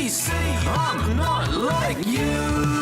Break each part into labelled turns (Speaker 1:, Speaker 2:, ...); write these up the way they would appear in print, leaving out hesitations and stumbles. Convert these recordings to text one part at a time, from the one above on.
Speaker 1: see, I'm not like you.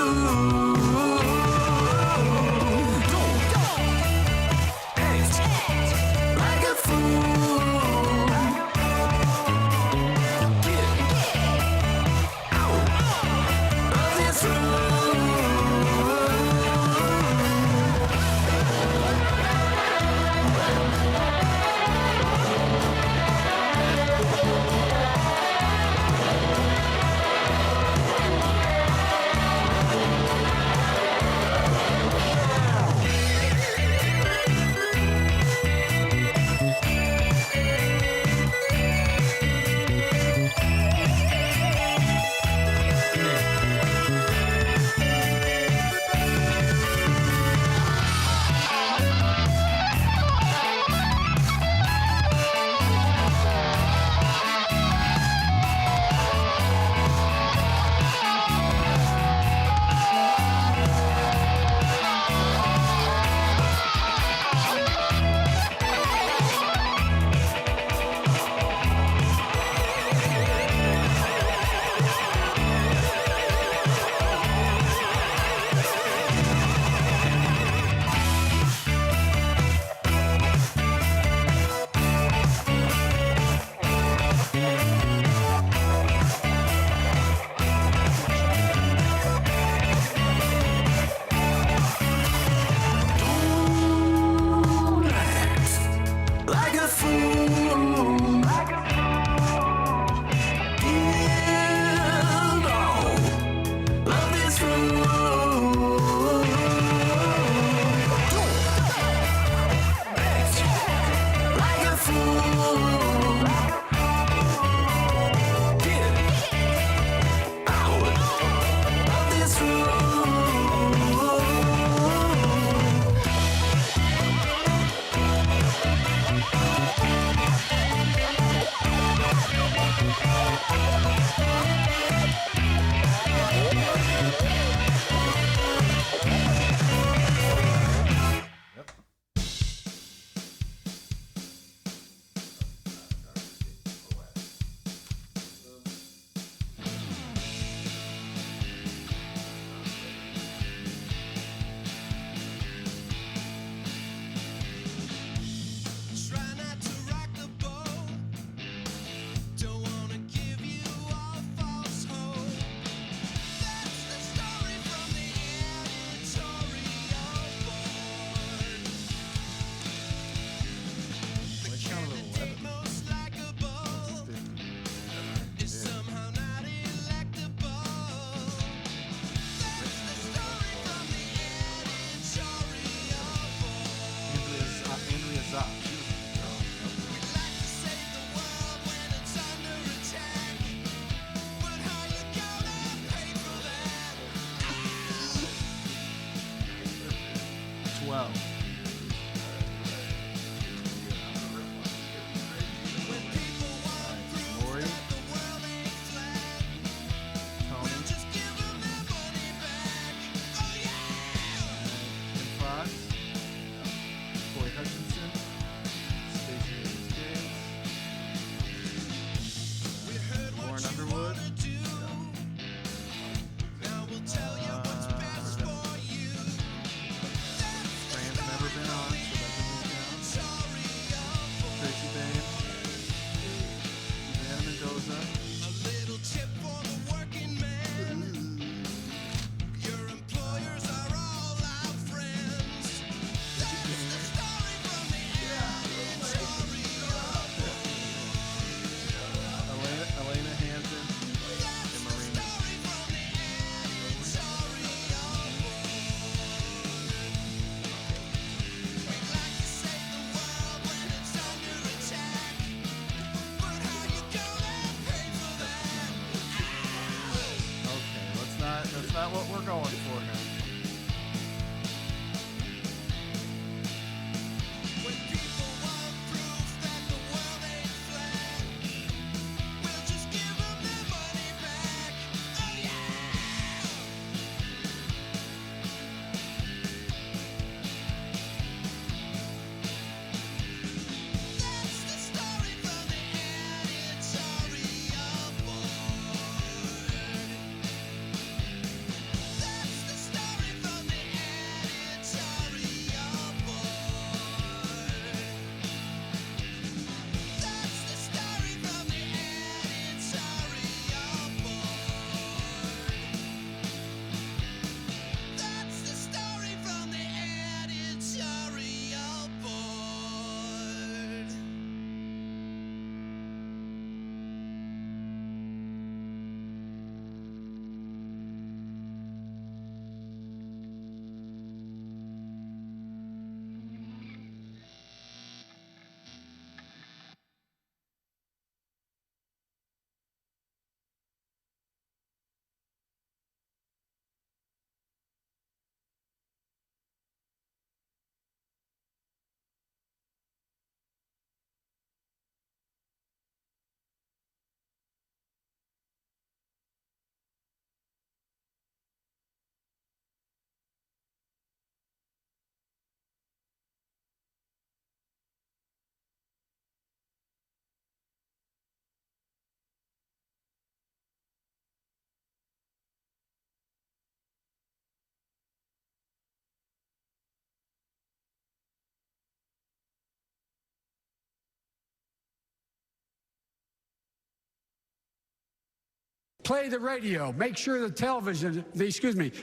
Speaker 2: play the radio. Make sure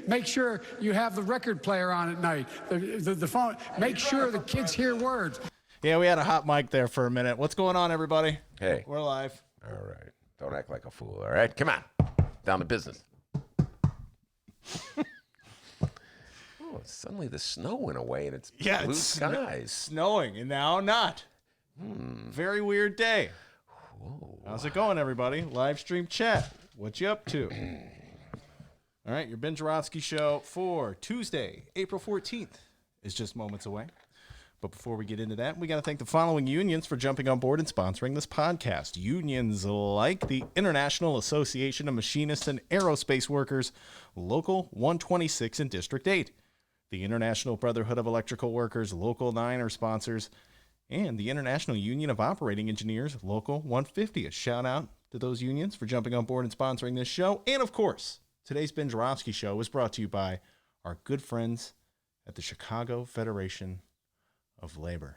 Speaker 2: make sure you have the record player on at night. The phone. Make sure the kids hear words.
Speaker 3: Yeah, we had a hot mic there for a minute. What's going on, everybody?
Speaker 4: Hey.
Speaker 3: We're live.
Speaker 4: All right. Don't act like a fool, all right? Come on. Down to business. Oh, suddenly the snow went away and it's blue skies.
Speaker 3: Snowing, and now not. Very weird day. Whoa. How's it going, everybody? Live stream chat. What you up to? All right, your Ben Joravsky show for Tuesday, April 14th is just moments away. But before we get into that, we got to thank the following unions for jumping on board and sponsoring this podcast. Unions like the International Association of Machinists and Aerospace Workers, Local 126 and District 8. The International Brotherhood of Electrical Workers, Local 9 are sponsors. And the International Union of Operating Engineers, Local 150. A shout out to those unions for jumping on board and sponsoring this show. And of course, today's Ben Joravsky show is brought to you by our good friends at the Chicago Federation of Labor.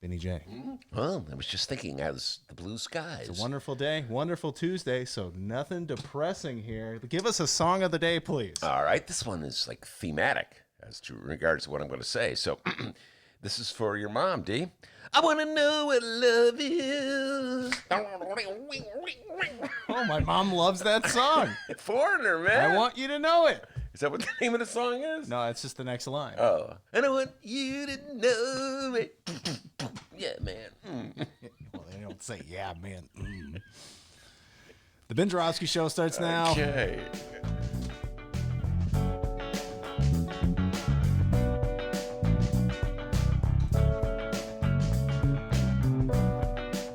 Speaker 3: Benny J.
Speaker 4: Well, I was just thinking as the blue skies.
Speaker 3: It's a wonderful day, wonderful Tuesday, so nothing depressing here. Give us a song of the day, please.
Speaker 4: All right, this one is like thematic as to regards to what I'm going to say. So this is for your mom, D. I want to know what love is.
Speaker 3: Oh, my mom loves that song.
Speaker 4: Foreigner, man.
Speaker 3: I want you to know it.
Speaker 4: Is that what the name of the song is?
Speaker 3: No, it's just the next line.
Speaker 4: Oh. And I want you to know it. Yeah, man.
Speaker 3: Well, they don't say, yeah, man. The Ben Joravsky show starts now.
Speaker 4: Okay.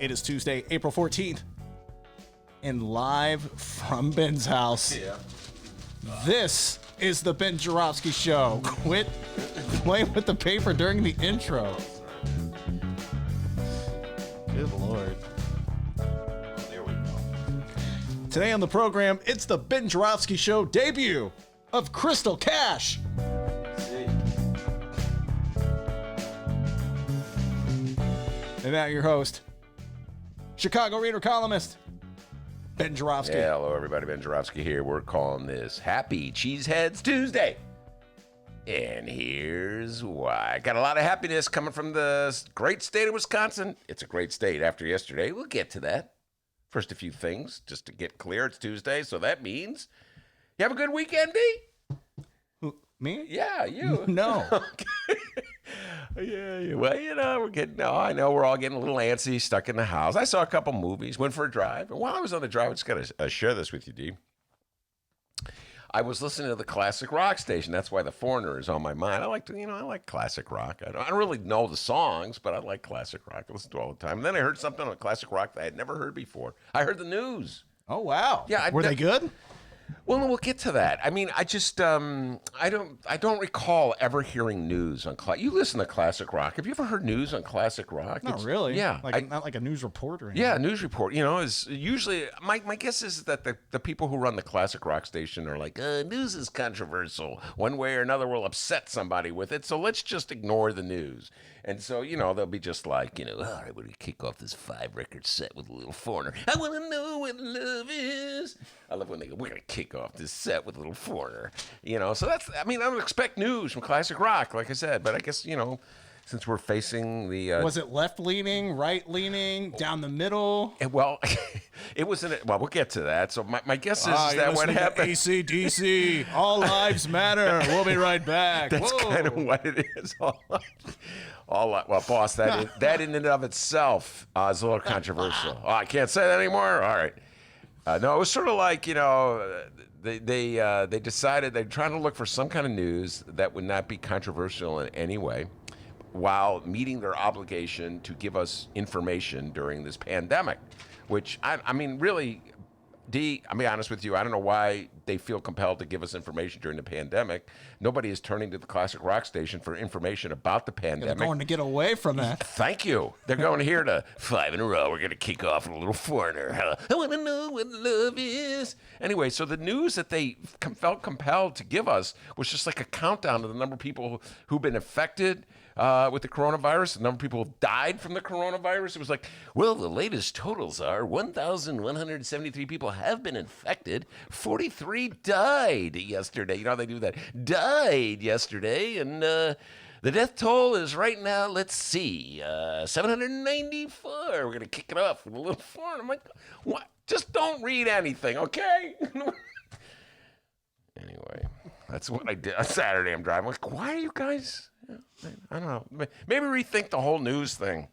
Speaker 3: It is Tuesday, April 14th. And live from Ben's house.
Speaker 4: Yeah.
Speaker 3: This is the Ben Joravsky show. Quit playing with the paper during the intro. Good Lord.
Speaker 4: There we go.
Speaker 3: Today on the program, it's the Ben Joravsky show debut of Crystal Cash. And now your host, Chicago Reader columnist, Ben Joravsky.
Speaker 4: Yeah, hello everybody, Ben Joravsky here. We're calling this Happy Cheeseheads Tuesday. And here's why. Got a lot of happiness coming from the great state of Wisconsin. It's a great state after yesterday. We'll get to that. First, a few things just to get clear. It's Tuesday, so that means you have a good weekend, D?
Speaker 3: Me?
Speaker 4: Yeah, you.
Speaker 3: No.
Speaker 4: Okay. Yeah. Well, I know we're all getting a little antsy, stuck in the house. I saw a couple movies, went for a drive. And while I was on the drive, I just got to share this with you, D. I was listening to the classic rock station. That's why The Foreigner is on my mind. I like classic rock. I don't really know the songs, but I like classic rock. I listen to it all the time. And then I heard something on classic rock that I had never heard before. I heard the news.
Speaker 3: Oh, wow.
Speaker 4: Yeah.
Speaker 3: Were they good?
Speaker 4: Well, we'll get to that. I mean, I just I don't recall ever hearing news on you listen to classic rock. Have you ever heard news on classic rock?
Speaker 3: Not really.
Speaker 4: Yeah,
Speaker 3: not like a news report or anything.
Speaker 4: Yeah, news report. Is usually my guess is that the people who run the classic rock station are like, news is controversial. One way or another will upset somebody with it. So let's just ignore the news. And so, they'll be just like, all right, we're going to kick off this 5-record set with a little foreigner. I want to know what love is. I love when they go, we're going to kick off this set with a little foreigner. So I don't expect news from classic rock, like I said. But I guess, since we're facing the...
Speaker 3: Was it left-leaning, right-leaning, down the middle?
Speaker 4: Well, it was well, we'll get to that. So my guess is that what happened...
Speaker 3: AC/DC, all lives matter. We'll be right back.
Speaker 4: That's kind of what it is. Well, boss, that in and of itself is a little controversial. Oh, I can't say that anymore? All right. No, it was sort of like, they decided they're trying to look for some kind of news that would not be controversial in any way while meeting their obligation to give us information during this pandemic, which, I mean, really, D, I'll be honest with you, I don't know why they feel compelled to give us information during the pandemic. Nobody is turning to the classic rock station for information about the pandemic.
Speaker 3: They're going to get away from that.
Speaker 4: Thank you. They're going here to 5 in a row. We're going to kick off with a little foreigner. I want to know what love is. Anyway, so the news that they felt compelled to give us was just like a countdown of the number of people who've been affected with the coronavirus. The number of people have died from the coronavirus. It was like, well, the latest totals are 1,173 people have been infected. 43 died yesterday. You know how they do that? Died yesterday. And the death toll is right now, let's see, 794. We're going to kick it off with a little fun. I'm like, what? Just don't read anything, okay? Anyway, that's what I did on Saturday. I'm driving. I'm like, why are you guys? I don't know. Maybe rethink the whole news thing.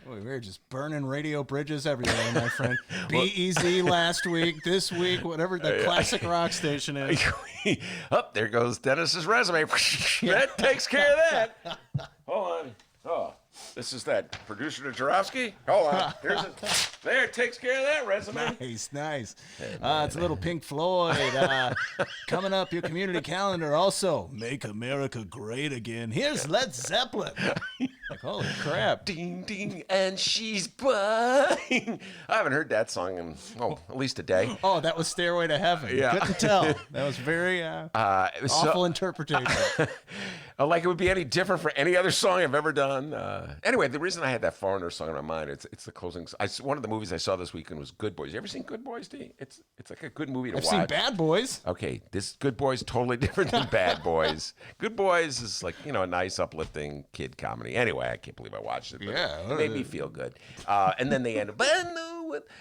Speaker 3: Boy, we're just burning radio bridges everywhere, my friend. BEZ last week, this week, whatever the classic rock station is.
Speaker 4: Up there goes Dennis's resume. That takes care of that. Hold on. Oh, this is that producer to Joravsky. Hold on. There, it takes care of that resume.
Speaker 3: Nice. It's a little Pink Floyd. Coming up, your community calendar. Also, Make America Great Again. Here's Led Zeppelin. Like, holy crap.
Speaker 4: Ding, ding, and she's buying. I haven't heard that song in, at least a day.
Speaker 3: Oh, that was Stairway to Heaven.
Speaker 4: Yeah.
Speaker 3: Couldn't tell. That was very awful interpretation.
Speaker 4: Like it would be any different for any other song I've ever done. Anyway, the reason I had that Foreigner song in my mind, it's the closing. One of the movies I saw this weekend was Good Boys. You ever seen Good Boys, D? It's like a good movie to watch.
Speaker 3: I've seen Bad Boys.
Speaker 4: Okay, this Good Boys totally different than Bad Boys. Good Boys is like, a nice uplifting kid comedy. Anyway, I can't believe I watched it. But it made me feel good. And then they end up,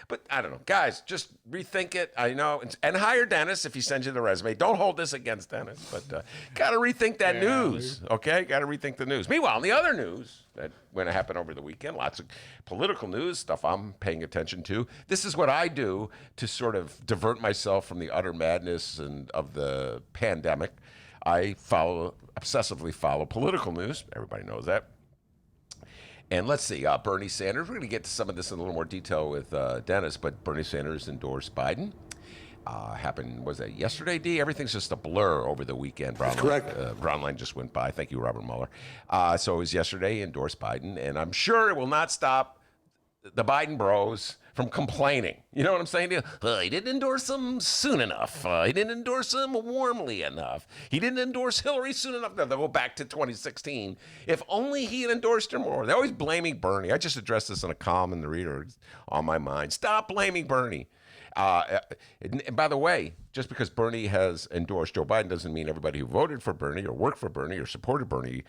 Speaker 4: but I don't know. Guys, just rethink it. I know. And hire Dennis if he sends you the resume. Don't hold this against Dennis, but got to rethink that news. Okay? Got to rethink the news. Meanwhile, in the other news that going to happen over the weekend, lots of political news, stuff I'm paying attention to. This is what I do to sort of divert myself from the utter madness and of the pandemic. I obsessively follow political news. Everybody knows that. And let's see, Bernie Sanders. We're going to get to some of this in a little more detail with Dennis, but Bernie Sanders endorsed Biden. Happened, was that yesterday, D? Everything's just a blur over the weekend. Correct. Brownline just went by. Thank you, Robert Mueller. So it was yesterday, he endorsed Biden, and I'm sure it will not stop the Biden bros from complaining. You know what I'm saying to you? He didn't endorse him soon enough. He didn't endorse him warmly enough. He didn't endorse Hillary soon enough. They'll go back to 2016. If only he had endorsed her more. They're always blaming Bernie. I just addressed this in a column in the Reader on my mind. Stop blaming Bernie. And by the way, just because Bernie has endorsed Joe Biden doesn't mean everybody who voted for Bernie or worked for Bernie or supported Bernie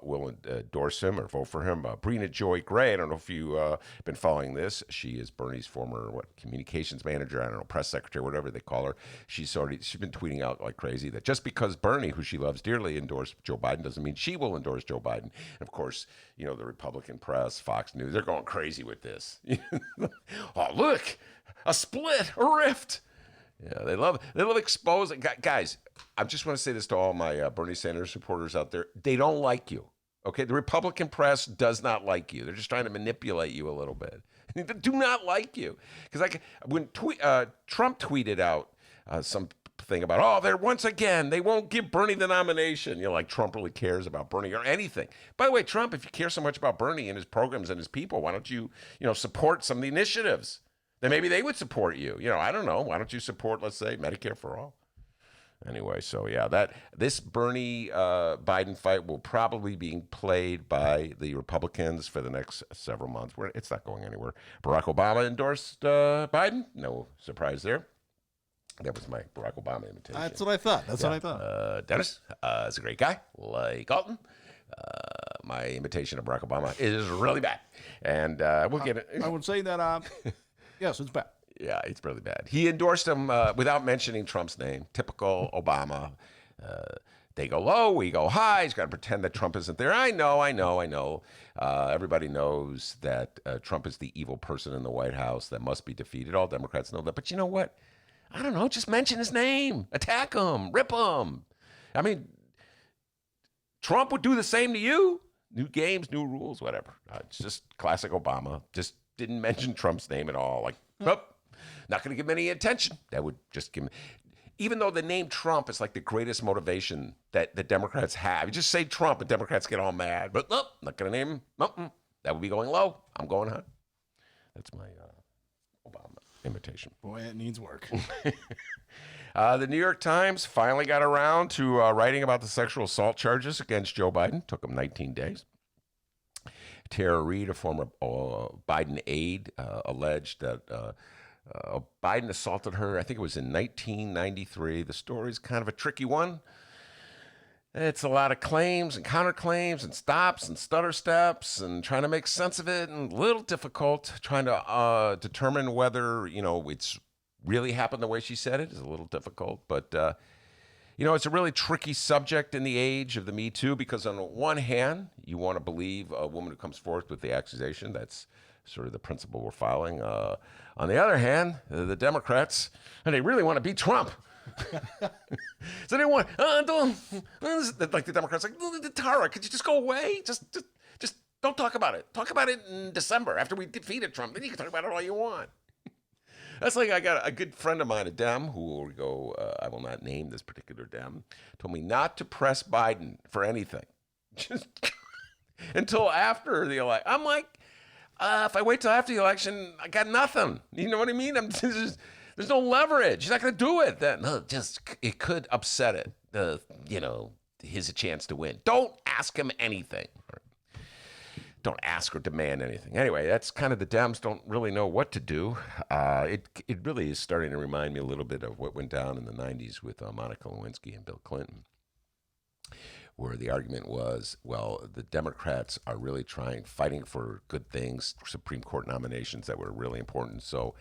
Speaker 4: will endorse him or vote for him. Breena Joy Gray, I don't know if you've been following this. She is Bernie's former communications manager, I don't know, press secretary, whatever they call her. She's been tweeting out like crazy that just because Bernie, who she loves dearly, endorsed Joe Biden doesn't mean she will endorse Joe Biden. And of course, the Republican press, Fox News, they're going crazy with this. Oh, look. A split, a rift. Yeah, they love exposing. Guys, I just want to say this to all my Bernie Sanders supporters out there. They don't like you, okay? The Republican press does not like you. They're just trying to manipulate you a little bit. They do not like you. Because when Trump tweeted out something about, once again, they won't give Bernie the nomination. Like Trump really cares about Bernie or anything. By the way, Trump, if you care so much about Bernie and his programs and his people, why don't you, support some of the initiatives? Then maybe they would support you. I don't know. Why don't you support, let's say, Medicare for all? Anyway, so yeah, this Bernie Biden fight will probably be played by the Republicans for the next several months. It's not going anywhere. Barack Obama endorsed Biden. No surprise there. That was my Barack Obama invitation.
Speaker 3: That's what I thought.
Speaker 4: Dennis is a great guy, like Alton. My invitation to Barack Obama is really bad, and we'll get it.
Speaker 3: I would say that. Yes, it's bad.
Speaker 4: Yeah, it's really bad. He endorsed him without mentioning Trump's name. Typical Obama. They go low, we go high. He's got to pretend that Trump isn't there. I know. Everybody knows that Trump is the evil person in the White House that must be defeated. All Democrats know that. But you know what? I don't know. Just mention his name. Attack him. Rip him. I mean, Trump would do the same to you. New games, new rules, whatever. It's just classic Obama. Just didn't mention Trump's name at all. Like, not going to give him any attention. That would just give him, even though the name Trump is like the greatest motivation that the Democrats have. You just say Trump and Democrats get all mad. But nope, not going to name him. That would be going low. I'm going high. That's my Obama. imitation.
Speaker 3: Boy, it needs work.
Speaker 4: The New York Times finally got around to writing about the sexual assault charges against Joe Biden. Took them 19 days. Tara Reid, a former Biden aide, alleged that Biden assaulted her. I think it was in 1993. The story's kind of a tricky one. It's a lot of claims and counterclaims and stops and stutter steps and trying to make sense of it, and a little difficult trying to determine whether, it's really happened the way she said it is a little difficult. But, it's a really tricky subject in the age of the Me Too, because on the one hand, you want to believe a woman who comes forth with the accusation. That's sort of the principle we're following. On the other hand, the Democrats, and they really want to beat Trump. So they want, like the Democrats, like, Tara, could you just go away? Just don't talk about it. Talk about it in December after we defeated Trump. Then you can talk about it all you want. That's like, I got a good friend of mine, a Dem, who will go, I will not name this particular Dem, told me not to press Biden for anything. Just until after the election. I'm like, if I wait till after the election, I got nothing. You know what I mean? There's no leverage. He's not going to do it. It could upset it. Here's a chance to win. Don't ask him anything. Don't ask or demand anything. Anyway, that's kind of the Dems don't really know what to do. It really is starting to remind me a little bit of what went down in the 90s with Monica Lewinsky and Bill Clinton, where the argument was, well, the Democrats are really fighting for good things, Supreme Court nominations that were really important. So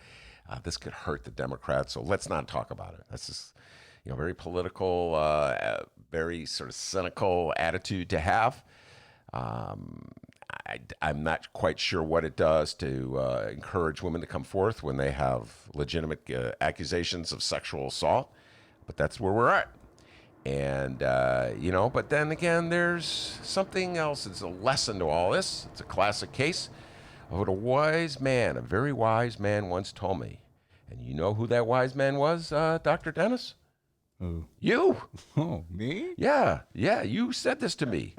Speaker 4: this could hurt the Democrats. So let's not talk about it. That's just, very political, very sort of cynical attitude to have. I'm not quite sure what it does to encourage women to come forth when they have legitimate accusations of sexual assault, but that's where we're at. And, but then again, there's something else. It's a lesson to all this. It's a classic case of what a very wise man once told me. And you know who that wise man was, Dr. Dennis?
Speaker 3: Who?
Speaker 4: You.
Speaker 3: Oh, me?
Speaker 4: Yeah, you said this to me.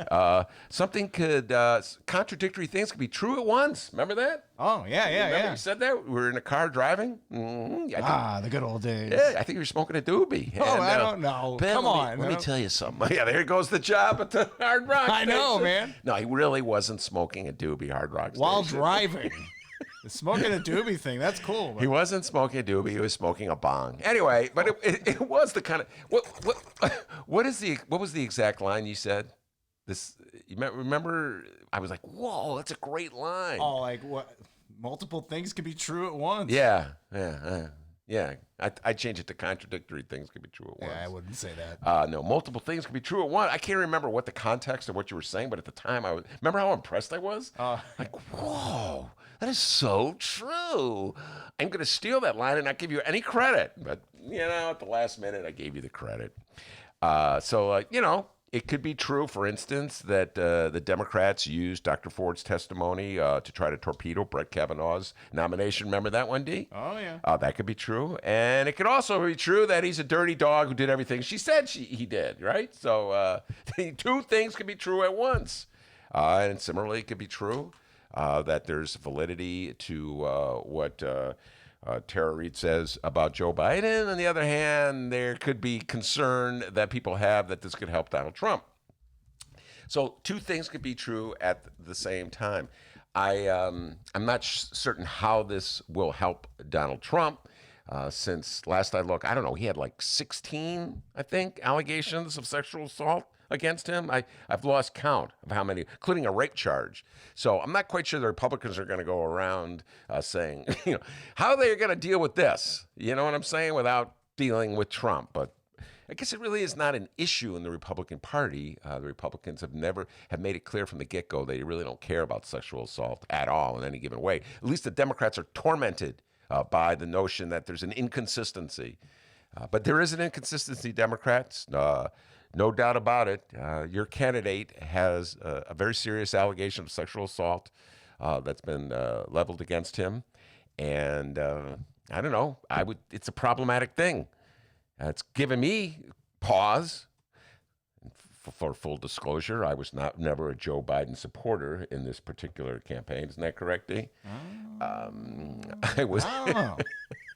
Speaker 4: Contradictory things could be true at once. Remember that?
Speaker 3: Oh, yeah.
Speaker 4: You said that? We were in a car driving.
Speaker 3: The good old days.
Speaker 4: Yeah, I think you were smoking a doobie.
Speaker 3: I don't know.
Speaker 4: Ben,
Speaker 3: Come on.
Speaker 4: Let me tell you something. Yeah, there goes the job at the Hard Rock
Speaker 3: I know,
Speaker 4: station.
Speaker 3: man.
Speaker 4: No, he really wasn't smoking a doobie, Hard Rock
Speaker 3: While
Speaker 4: station.
Speaker 3: driving. The smoking a doobie thing, that's cool.
Speaker 4: He wasn't smoking a doobie, he was smoking a bong. Anyway, but it was the kind of what was the exact line you said? You remember? I was like, whoa, that's a great line.
Speaker 3: Oh, like what? Multiple things can be true at once.
Speaker 4: Yeah. I change it to contradictory things can be true at once.
Speaker 3: Yeah, I wouldn't say that.
Speaker 4: No, multiple things can be true at once. I can't remember what the context of what you were saying, but at the time remember how impressed I was? Like, whoa, that is so true. I'm going to steal that line and not give you any credit. But, at the last minute, I gave you the credit. It could be true, for instance, that the Democrats used Dr. Ford's testimony to try to torpedo Brett Kavanaugh's nomination. Remember that one, D?
Speaker 3: Oh, yeah.
Speaker 4: That could be true. And it could also be true that he's a dirty dog who did everything she said he did, right? So two things can be true at once. And similarly, it could be true that there's validity to what Tara Reid says about Joe Biden. On the other hand, there could be concern that people have that this could help Donald Trump. So two things could be true at the same time. I'm not certain how this will help Donald Trump. Since last I looked, I don't know, he had like 16, I think, allegations of sexual assault against him. I've lost count of how many, including a rape charge. So I'm not quite sure the Republicans are going to go around saying, how they're going to deal with this, you know what I'm saying, without dealing with Trump. But I guess it really is not an issue in the Republican Party. The Republicans have made it clear from the get-go they really don't care about sexual assault at all in any given way. At least the Democrats are tormented by the notion that there's an inconsistency. But there is an inconsistency, Democrats. No doubt about it. Your candidate has a very serious allegation of sexual assault that's been leveled against him. And I don't know. It's a problematic thing. It's given me pause. For full disclosure, I was never a Joe Biden supporter in this particular campaign. Isn't that correct, D? I was.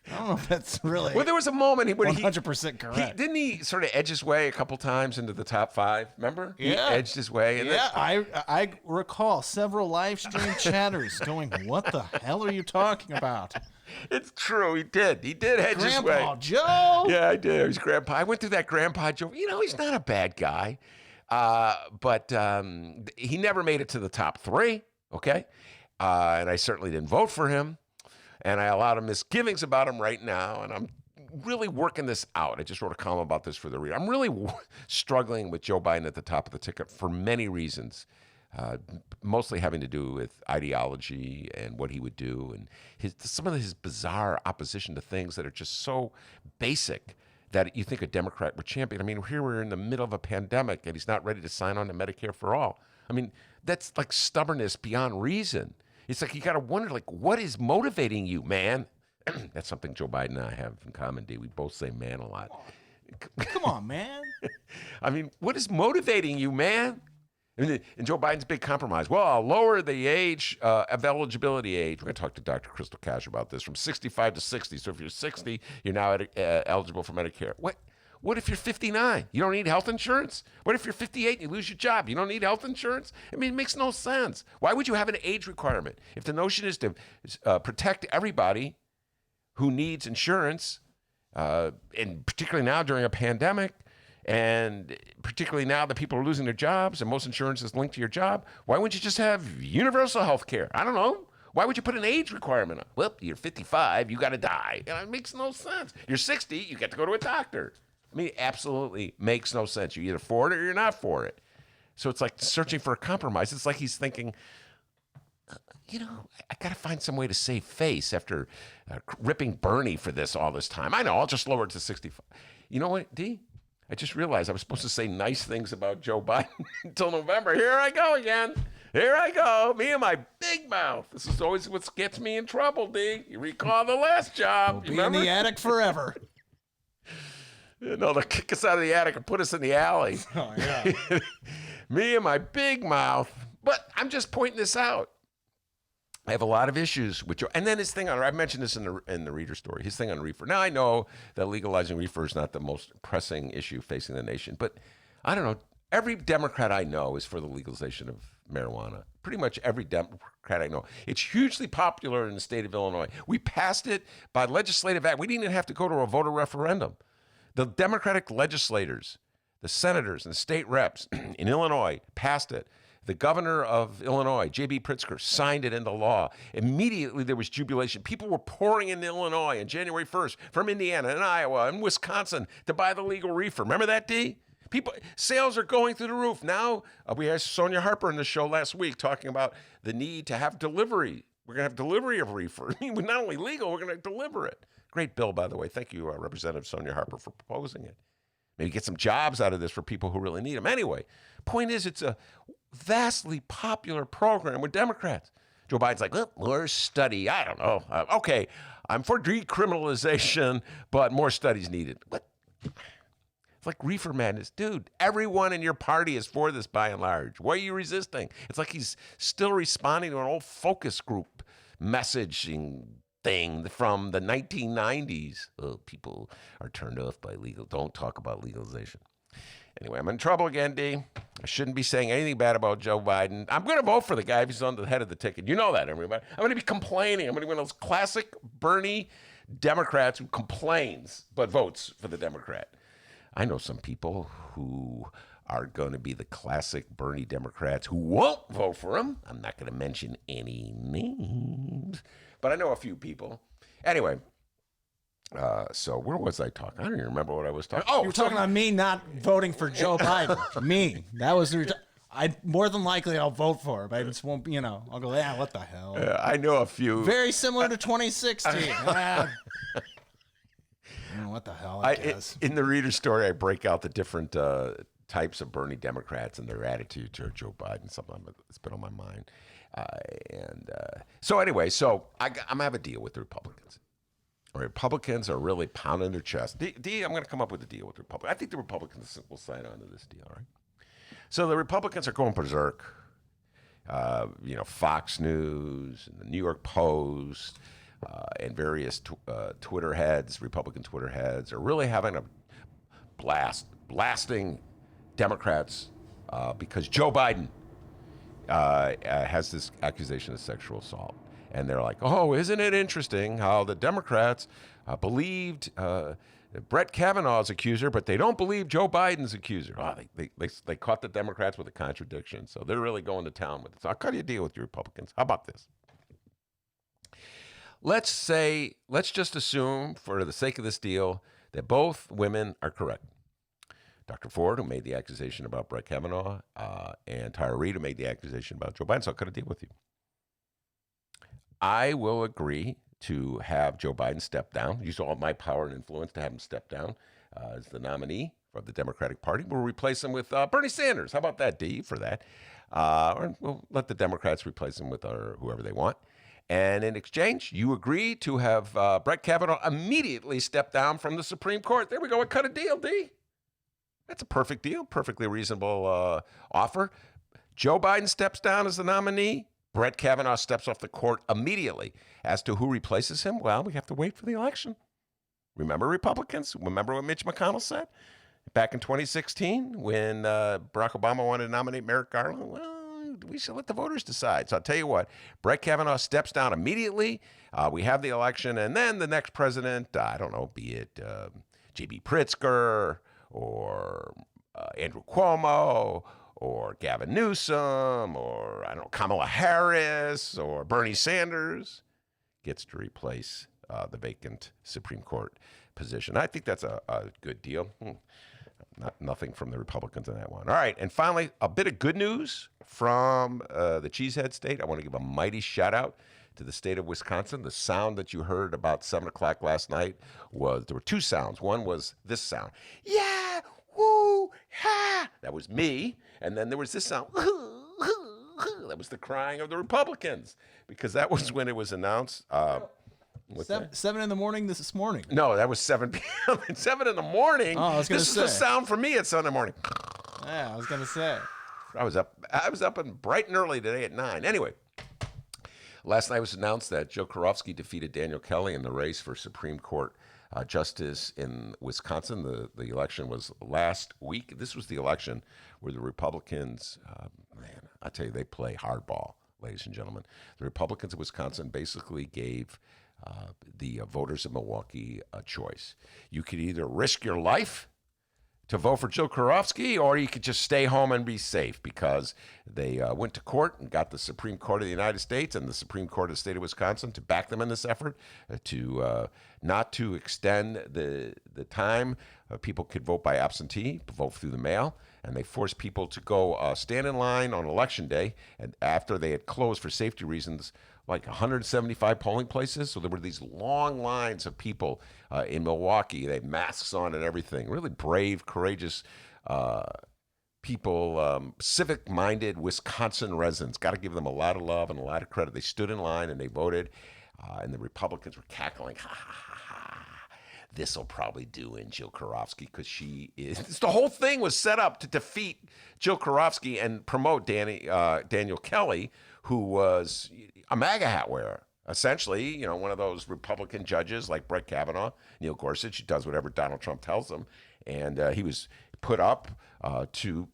Speaker 3: I don't know if that's really
Speaker 4: Well, there was a moment when
Speaker 3: 100% correct.
Speaker 4: didn't he sort of edge his way a couple times into the top 5? Remember? He edged his way. And
Speaker 3: Yeah, I recall several live stream chatters going, "What the hell are you talking about?"
Speaker 4: It's true. He did. He did edge his way.
Speaker 3: Grandpa Joe.
Speaker 4: Yeah, I did. He's Grandpa. I went through that Grandpa Joe. You know, he's not a bad guy, but he never made it to the top 3. Okay, and I certainly didn't vote for him, and I have a lot of misgivings about him right now, and I'm really working this out. I just wrote a column about this for the Reader. I'm really struggling with Joe Biden at the top of the ticket for many reasons. Mostly having to do with ideology and what he would do, and some of his bizarre opposition to things that are just so basic that you think a Democrat would champion. I mean, here we're in the middle of a pandemic, and he's not ready to sign on to Medicare for all. I mean, that's like stubbornness beyond reason. It's like you got to wonder, like, what is motivating you, man? That's something Joe Biden and I have in common, D. We both say "man" a lot.
Speaker 3: Come on, man.
Speaker 4: I mean, what is motivating you, man? And Joe Biden's big compromise. Well, I'll lower the age of eligibility age. We're going to talk to Dr. Crystal Cash about this, from 65 to 60. So if you're 60, you're now eligible for Medicare. What if you're 59? You don't need health insurance? What if you're 58 and you lose your job? You don't need health insurance? I mean, it makes no sense. Why would you have an age requirement? If the notion is to protect everybody who needs insurance, and particularly now during a pandemic, and particularly now that people are losing their jobs and most insurance is linked to your job, why wouldn't you just have universal health care? I don't know. Why would you put an age requirement on? Well, you're 55, you got to die. It makes no sense. You're 60, you get to go to a doctor. I mean, it absolutely makes no sense. You're either for it or you're not for it. So it's like searching for a compromise. It's like he's thinking, I got to find some way to save face after ripping Bernie for this all this time. I know, I'll just lower it to 65. You know what, D? I just realized I was supposed to say nice things about Joe Biden until November. Here I go again. Here I go. Me and my big mouth. This is always what gets me in trouble, D. You recall the last job.
Speaker 3: We'll be in the attic forever.
Speaker 4: No, they'll kick us out of the attic and put us in the alley.
Speaker 3: Oh, yeah.
Speaker 4: Me and my big mouth. But I'm just pointing this out. I have a lot of issues with Joe. And then his thing on, I mentioned this in the Reader story, his thing on reefer. Now, I know that legalizing reefer is not the most pressing issue facing the nation, but I don't know. Every Democrat I know is for the legalization of marijuana. Pretty much every Democrat I know. It's hugely popular in the state of Illinois. We passed it by legislative act. We didn't even have to go to a voter referendum. The Democratic legislators, the senators and the state reps in Illinois passed it. The governor of Illinois, J.B. Pritzker, signed it into law. Immediately there was jubilation. People were pouring into Illinois on January 1st from Indiana and Iowa and Wisconsin to buy the legal reefer. Remember that, D? Sales are going through the roof. Now, we had Sonia Harper in the show last week talking about the need to have delivery. We're going to have delivery of reefer. I mean, not only legal, we're going to deliver it. Great bill, by the way. Thank you, Representative Sonia Harper, for proposing it. Maybe get some jobs out of this for people who really need them. Anyway, point is, it's a vastly popular program with Democrats. Joe Biden's like, well, more study. I don't know. Okay, I'm for decriminalization, but more studies needed. What? It's like reefer madness. Dude, everyone in your party is for this by and large. Why are you resisting? It's like he's still responding to an old focus group messaging thing from the 1990s. Oh, people are turned off by legal. Don't talk about legalization. Anyway, I'm in trouble again, D. I shouldn't be saying anything bad about Joe Biden. I'm going to vote for the guy if he's on the head of the ticket. You know that, everybody. I'm going to be complaining. I'm going to be one of those classic Bernie Democrats who complains but votes for the Democrat. I know some people who are going to be the classic Bernie Democrats who won't vote for him. I'm not going to mention any names, but I know a few people. Anyway. So where was I talking? I don't even remember what I was talking. Oh,
Speaker 3: you were talking about me not voting for Joe Biden. Me. That was more than likely I'll vote for it, but I just won't. I'll go. Yeah, what the hell?
Speaker 4: I know a few.
Speaker 3: Very similar to 2016. What the hell? I guess.
Speaker 4: In the Reader story, I break out the different types of Bernie Democrats and their attitude toward Joe Biden. Something that's been on my mind. So anyway, I'm gonna have a deal with the Republicans. Republicans are really pounding their chest. D, I'm going to come up with a deal with the Republicans. I think the Republicans will sign on to this deal, right? So the Republicans are going berserk. Fox News and the New York Post, and various Twitter heads, Republican Twitter heads, are really having a blasting Democrats because Joe Biden has this accusation of sexual assault. And they're like, oh, isn't it interesting how the Democrats believed Brett Kavanaugh's accuser, but they don't believe Joe Biden's accuser. Oh, they caught the Democrats with a contradiction, so they're really going to town with it. So I'll cut you a deal with you Republicans. How about this? Let's just assume, for the sake of this deal, that both women are correct. Dr. Ford, who made the accusation about Brett Kavanaugh, and Tara Reid, who made the accusation about Joe Biden. So I'll cut a deal with you. I will agree to have Joe Biden step down, use all my power and influence to have him step down as the nominee for the Democratic Party. We'll replace him with Bernie Sanders. How about that, D, for that? Or we'll let the Democrats replace him with whoever they want. And in exchange, you agree to have Brett Kavanaugh immediately step down from the Supreme Court. There we go. We cut a deal, D. That's a perfect deal, perfectly reasonable offer. Joe Biden steps down as the nominee. Brett Kavanaugh steps off the court immediately. As to who replaces him, well, we have to wait for the election. Remember Republicans? Remember what Mitch McConnell said back in 2016 when Barack Obama wanted to nominate Merrick Garland? Well, we should let the voters decide. So I'll tell you what, Brett Kavanaugh steps down immediately. We have the election, and then the next president, I don't know, be it J.B. Pritzker or Andrew Cuomo or Gavin Newsom or, I don't know, Kamala Harris or Bernie Sanders gets to replace the vacant Supreme Court position. I think that's a good deal. Nothing from the Republicans on that one. All right, and finally, a bit of good news from the Cheesehead state. I want to give a mighty shout out to the state of Wisconsin. The sound that you heard about 7 o'clock last night there were two sounds. One was this sound. Yeah, woo, ha. That was me. And then there was this sound. That was the crying of the Republicans, because that was when it was announced.
Speaker 3: Seven in the morning this morning.
Speaker 4: No, that was 7 p.m. 7 in the morning.
Speaker 3: Oh, I was going to
Speaker 4: This
Speaker 3: say.
Speaker 4: is the sound for me at Sunday morning.
Speaker 3: Yeah, I was going to say.
Speaker 4: I was up and bright and early today at 9. Anyway, last night it was announced that Joe Joravsky defeated Daniel Kelly in the race for Supreme Court justice in Wisconsin. The election was last week. This was the election where the Republicans, man, I tell you, they play hardball, ladies and gentlemen. The Republicans of Wisconsin basically gave the voters of Milwaukee a choice. You could either risk your life to vote for Joe Joravsky, or you could just stay home and be safe, because they went to court and got the Supreme Court of the United States and the Supreme Court of the state of Wisconsin to back them in this effort to not to extend the time people could vote by absentee, vote through the mail, and they forced people to go stand in line on Election Day, and after they had closed for safety reasons, like 175 polling places. So there were these long lines of people in Milwaukee. They had masks on and everything. Really brave, courageous people, civic-minded Wisconsin residents. Got to give them a lot of love and a lot of credit. They stood in line and they voted, and the Republicans were cackling, ha, ha, ha, ha. This will probably do in Jill Joravsky, because she is. The whole thing was set up to defeat Jill Joravsky and promote Daniel Kelly, who was a MAGA hat wearer, essentially, one of those Republican judges like Brett Kavanaugh, Neil Gorsuch, who does whatever Donald Trump tells him. And he was put up to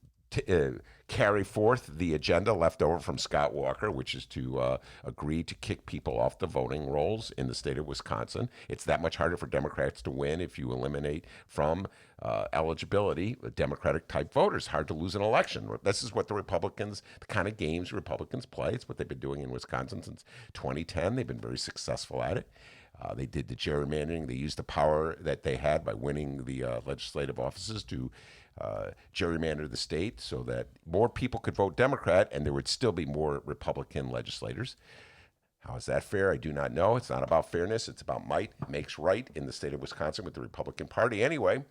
Speaker 4: carry forth the agenda left over from Scott Walker, which is to agree to kick people off the voting rolls in the state of Wisconsin. It's that much harder for Democrats to win if you eliminate from eligibility Democratic-type voters. Hard to lose an election. This is what the kind of games Republicans play. It's what they've been doing in Wisconsin since 2010. They've been very successful at it. They did the gerrymandering. They used the power that they had by winning the legislative offices to gerrymander the state so that more people could vote Democrat and there would still be more Republican legislators. How is that fair? I do not know. It's not about fairness. It's about might makes right in the state of Wisconsin with the Republican Party. Anyway,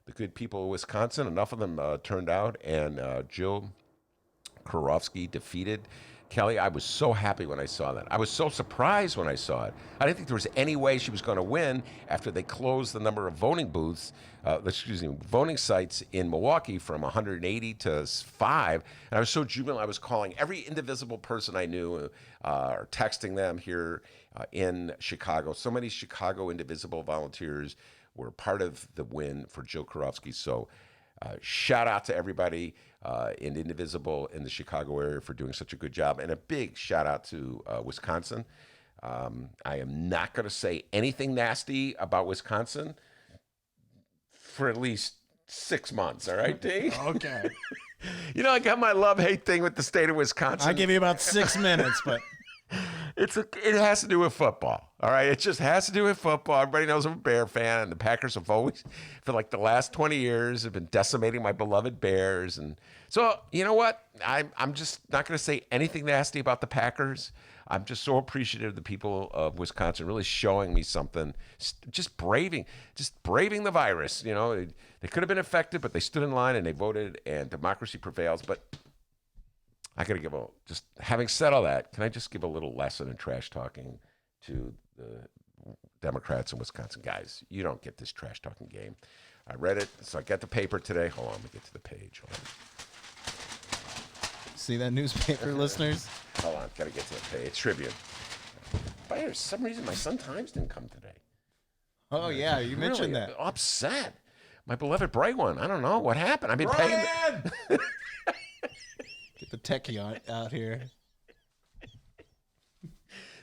Speaker 4: the good people of Wisconsin, enough of them turned out, and Jill Joravsky defeated Kelly, I was so happy when I saw that. I was so surprised when I saw it. I didn't think there was any way she was going to win after they closed the number of voting booths, voting sites in Milwaukee from 180 to 5. And I was so jubilant. I was calling every indivisible person I knew or texting them here in Chicago. So many Chicago indivisible volunteers were part of the win for Joe Joravsky. So shout out to everybody in Indivisible in the Chicago area for doing such a good job. And a big shout out to Wisconsin. I am not going to say anything nasty about Wisconsin for at least 6 months. All right, D?
Speaker 5: Okay.
Speaker 4: You know, I got my love-hate thing with the state of Wisconsin.
Speaker 5: I'll give you about 6 minutes, but
Speaker 4: It has to do with football, all right? It just has to do with football. Everybody knows I'm a Bear fan, and the Packers have always, for like the last 20 years, have been decimating my beloved Bears. And so, you know what? I'm just not going to say anything nasty about the Packers. I'm just so appreciative of the people of Wisconsin really showing me something, just braving the virus. You know, they could have been affected, but they stood in line and they voted, and democracy prevails. But I got to just having said all that, can I just give a little lesson in trash talking to the Democrats in Wisconsin? Guys, you don't get this trash talking game. I read it, so I got the paper today. Hold on, let me get to the page. Hold on.
Speaker 5: see that newspaper, listeners?
Speaker 4: Hold on, got to get to the page. Tribune. But for some reason, my Sun-Times didn't come today.
Speaker 5: Oh, yeah, you mentioned
Speaker 4: Really
Speaker 5: that.
Speaker 4: upset. My beloved bright one. I don't know what happened. I've been paying.
Speaker 5: Get the techie out here.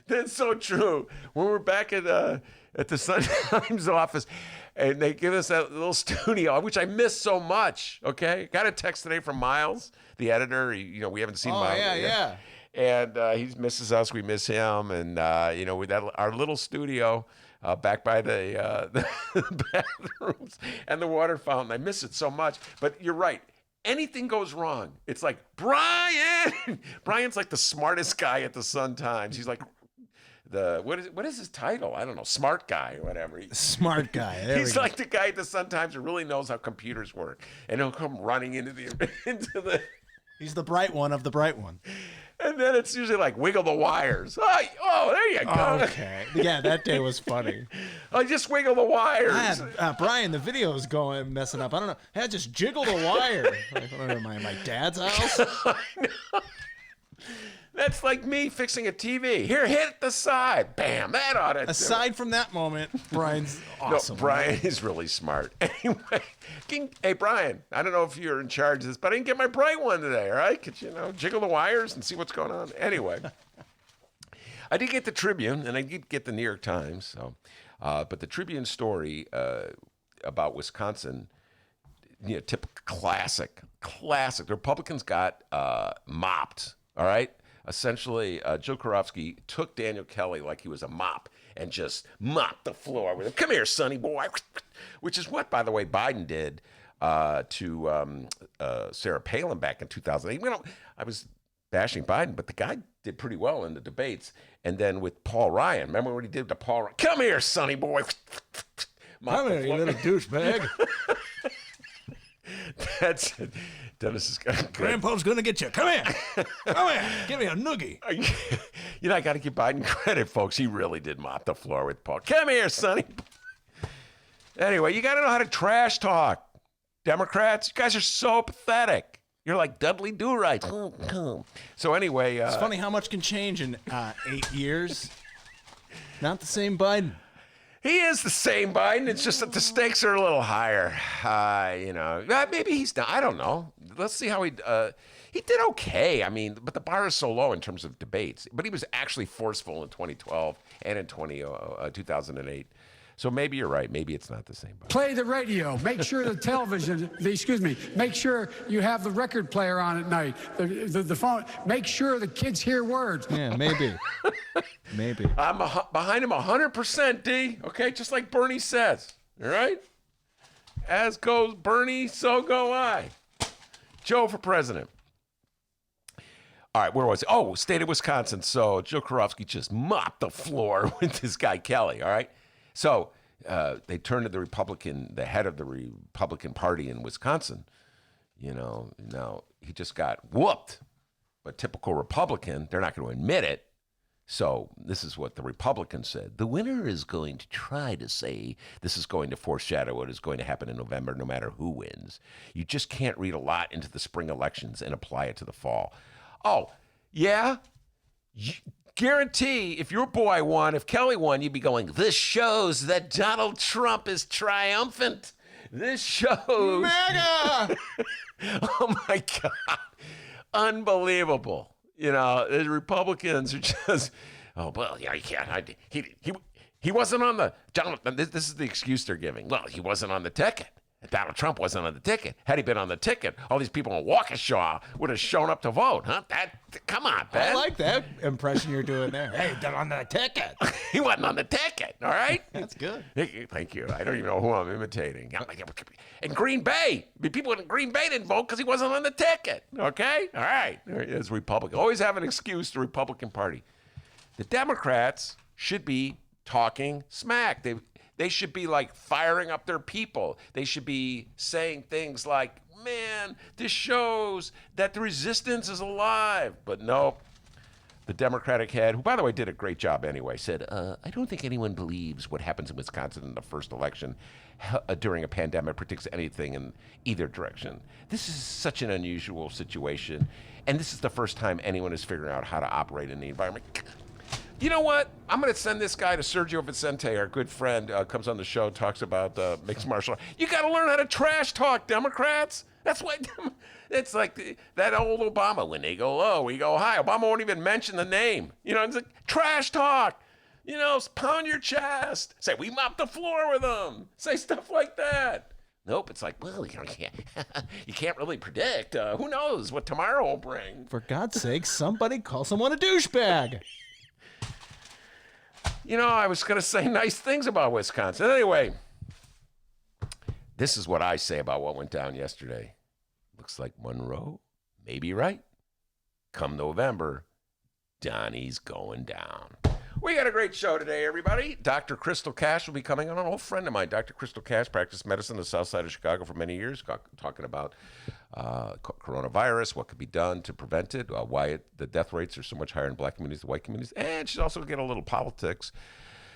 Speaker 4: That's so true. When we're back at the Sun-Times office, and they give us that little studio, which I miss so much. Okay, got a text today from Miles, the editor. We haven't seen Miles.
Speaker 5: Yeah.
Speaker 4: And he misses us. We miss him. And with our little studio back by the bathrooms and the water fountain. I miss it so much. But you're right. Anything goes wrong, it's like, Brian! Brian's like the smartest guy at the Sun-Times. He's like what is his title? I don't know, smart guy or whatever.
Speaker 5: Smart guy.
Speaker 4: He's like the guy at the Sun-Times who really knows how computers work. And he'll come running into the
Speaker 5: He's the bright one of the bright one.
Speaker 4: And then it's usually like, wiggle the wires. Oh, there you go.
Speaker 5: Okay. Yeah, that day was funny.
Speaker 4: I just wiggle the wires.
Speaker 5: Brian, the video is messing up. I don't know. Hey, just jiggle the wire. I don't know, my dad's house?
Speaker 4: I know. That's like me fixing a TV. Here, hit the side. Bam, that ought to
Speaker 5: Aside from that moment, Brian's awesome.
Speaker 4: No, Brian is really smart. Anyway, hey, Brian, I don't know if you're in charge of this, but I didn't get my bright one today, all right? Could you jiggle the wires and see what's going on? Anyway, I did get the Tribune, and I did get the New York Times. So, but the Tribune story about Wisconsin, typical classic. The Republicans got mopped, all right? Essentially, Joe Joravsky took Daniel Kelly like he was a mop and just mopped the floor with him. Come here, sonny boy. Which is what, by the way, Biden did to Sarah Palin back in 2008. I was bashing Biden, but the guy did pretty well in the debates. And then with Paul Ryan, remember what he did to Paul Ryan? Come here, sonny boy.
Speaker 5: Come here, you little douchebag.
Speaker 4: That's it. Dennis is good.
Speaker 5: Grandpa's gonna get you. Come here. Come here. Give me a noogie.
Speaker 4: I got to give Biden credit, folks. He really did mop the floor with Paul. Come here, sonny. Anyway, you got to know how to trash talk. Democrats, you guys are so pathetic. You're like Dudley Do-Right. So anyway.
Speaker 5: It's funny how much can change in 8 years. Not the same Biden.
Speaker 4: He is the same Biden. It's just that the stakes are a little higher. Maybe he's not. I don't know. Let's see how he did okay. I mean, but the bar is so low in terms of debates. But he was actually forceful in 2012 and in 2008. So maybe you're right. Maybe it's not the same Biden.
Speaker 2: Play the radio. Make sure the television, make sure you have the record player on at night. The phone, make sure the kids hear words.
Speaker 5: Yeah, maybe. Maybe.
Speaker 4: I'm behind him 100%, D. Okay, just like Bernie says. All right? As goes Bernie, so go I. Joe for president. All right, where was it? Oh, state of Wisconsin. So Joe Joravsky just mopped the floor with this guy, Kelly, all right? So they turned to the head of the Republican Party in Wisconsin. Now he just got whooped But typical Republican, they're not going to admit it. So this is what the Republicans said. The winner is going to try to say this is going to foreshadow what is going to happen in November, no matter who wins. You just can't read a lot into the spring elections and apply it to the fall. Oh, yeah? Guarantee if your boy won, if Kelly won, you'd be going, this shows that Donald Trump is triumphant. This shows.
Speaker 5: MAGA!
Speaker 4: Oh, my God. Unbelievable. You know, the Republicans are just, oh, well, yeah, you can't. He wasn't on the, Donald, this is the excuse they're giving. Well, he wasn't on the ticket. Donald Trump wasn't on the ticket. Had he been on the ticket, all these people in Waukesha would have shown up to vote, huh? Come on, Ben.
Speaker 5: I like that impression you're doing there. Hey, they're on the ticket.
Speaker 4: He wasn't on the ticket, all right?
Speaker 5: That's good.
Speaker 4: Thank you. I don't even know who I'm imitating. In Green Bay, people in Green Bay didn't vote because he wasn't on the ticket, okay? All right. There he is, Republican. Always have an excuse, the Republican Party. The Democrats should be talking smack. They should be like firing up their people. They should be saying things like, man, this shows that the resistance is alive. But no, the Democratic head, who, by the way, did a great job anyway, said, I don't think anyone believes what happens in Wisconsin in the first election during a pandemic predicts anything in either direction. This is such an unusual situation, and this is the first time anyone is figuring out how to operate in the environment. You know what? I'm going to send this guy to Sergio Vicente, our good friend, comes on the show, talks about mixed martial arts. You got to learn how to trash talk, Democrats. That's why it's like that old Obama. When they go low, we go high. Obama won't even mention the name. You know, it's like trash talk. You know, pound your chest. Say, we mopped the floor with them. Say stuff like that. Nope, it's like, well, you can't really predict. Who knows what tomorrow will bring.
Speaker 5: For God's sake, somebody call someone a douchebag.
Speaker 4: You know, I was going to say nice things about Wisconsin. Anyway, this is what I say about what went down yesterday. Looks like Monroe may be right. Come November, Donnie's going down. We got a great show today, everybody. Dr. Crystal Cash will be coming on. An old friend of mine, Dr. Crystal Cash, practiced medicine on the south side of Chicago for many years, talking about coronavirus, what could be done to prevent it, why the death rates are so much higher in black communities than white communities. And she's also going to get a little politics.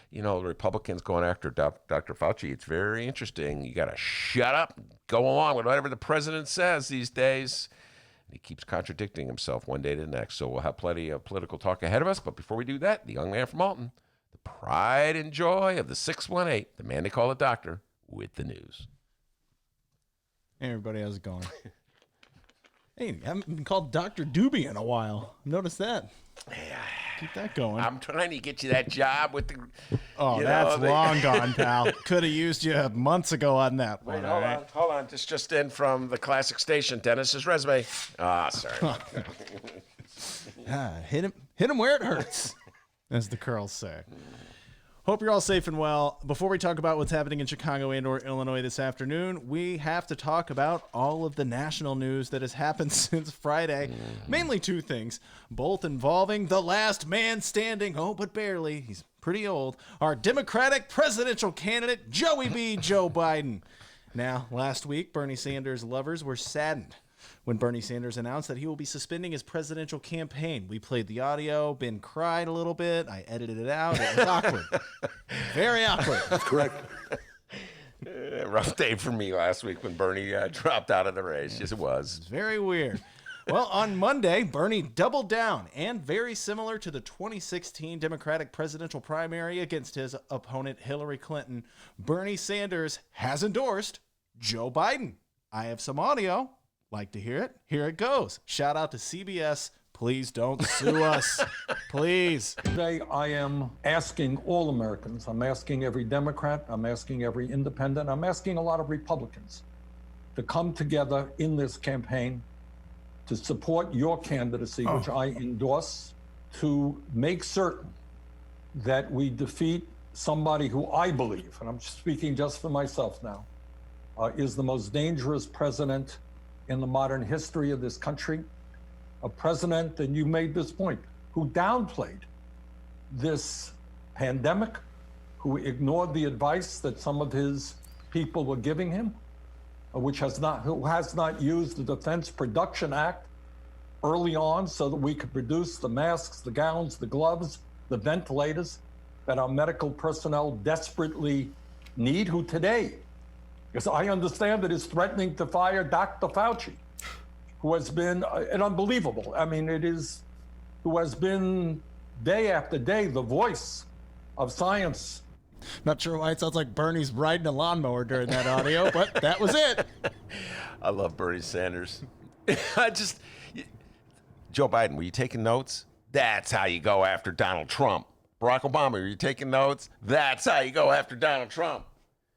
Speaker 4: You know, the Republicans going after Dr. Fauci. It's very interesting. You got to shut up, go along with whatever the president says these days. He keeps contradicting himself one day to the next. So we'll have plenty of political talk ahead of us. But before we do that, the young man from Alton, the pride and joy of the 618, the man they call a doctor, with the news.
Speaker 5: Hey, everybody, how's it going? Hey, I haven't been called Dr. Doobie in a while. Notice that. Keep that going.
Speaker 4: I'm trying to get you that job with the...
Speaker 5: Oh, that's long gone, pal. Could have used you months ago on that one.
Speaker 4: Wait, hold on. This just in from the classic station. Dennis's resume. Sorry.
Speaker 5: Hit him where it hurts, as the curls say. Hope you're all safe and well. Before we talk about what's happening in Chicago and/or Illinois this afternoon, we have to talk about all of the national news that has happened since Friday. Mainly two things, both involving the last man standing, oh, but barely, he's pretty old, our Democratic presidential candidate, Joey B. Joe Biden. Now, last week, Bernie Sanders' lovers were saddened when Bernie Sanders announced that he will be suspending his presidential campaign. We played the audio. Ben cried a little bit. I edited it out. It was awkward. Very awkward.
Speaker 1: That's correct.
Speaker 4: Rough day for me last week when Bernie dropped out of the race. Yes, it was.
Speaker 5: It's very weird. Well, on Monday, Bernie doubled down, and very similar to the 2016 Democratic presidential primary against his opponent Hillary Clinton, Bernie Sanders has endorsed Joe Biden. I have some audio. Like to hear it? Here it goes. Shout out to CBS. Please don't sue us. Please.
Speaker 6: Today, I am asking all Americans, I'm asking every Democrat, I'm asking every independent, I'm asking a lot of Republicans to come together in this campaign to support your candidacy, which I endorse, to make certain that we defeat somebody who I believe, and I'm speaking just for myself now, is the most dangerous president in the modern history of this country, a president, and you made this point, who downplayed this pandemic, who ignored the advice that some of his people were giving him, who has not used the Defense Production Act early on so that we could produce the masks, the gowns, the gloves, the ventilators that our medical personnel desperately need, who today, because I understand that is threatening to fire Dr. Fauci, who has been an unbelievable, who has been day after day the voice of science.
Speaker 5: Not sure why it sounds like Bernie's riding a lawnmower during that audio, but that was it.
Speaker 4: I love Bernie Sanders. Joe Biden, were you taking notes? That's how you go after Donald Trump. Barack Obama, were you taking notes? That's how you go after Donald Trump.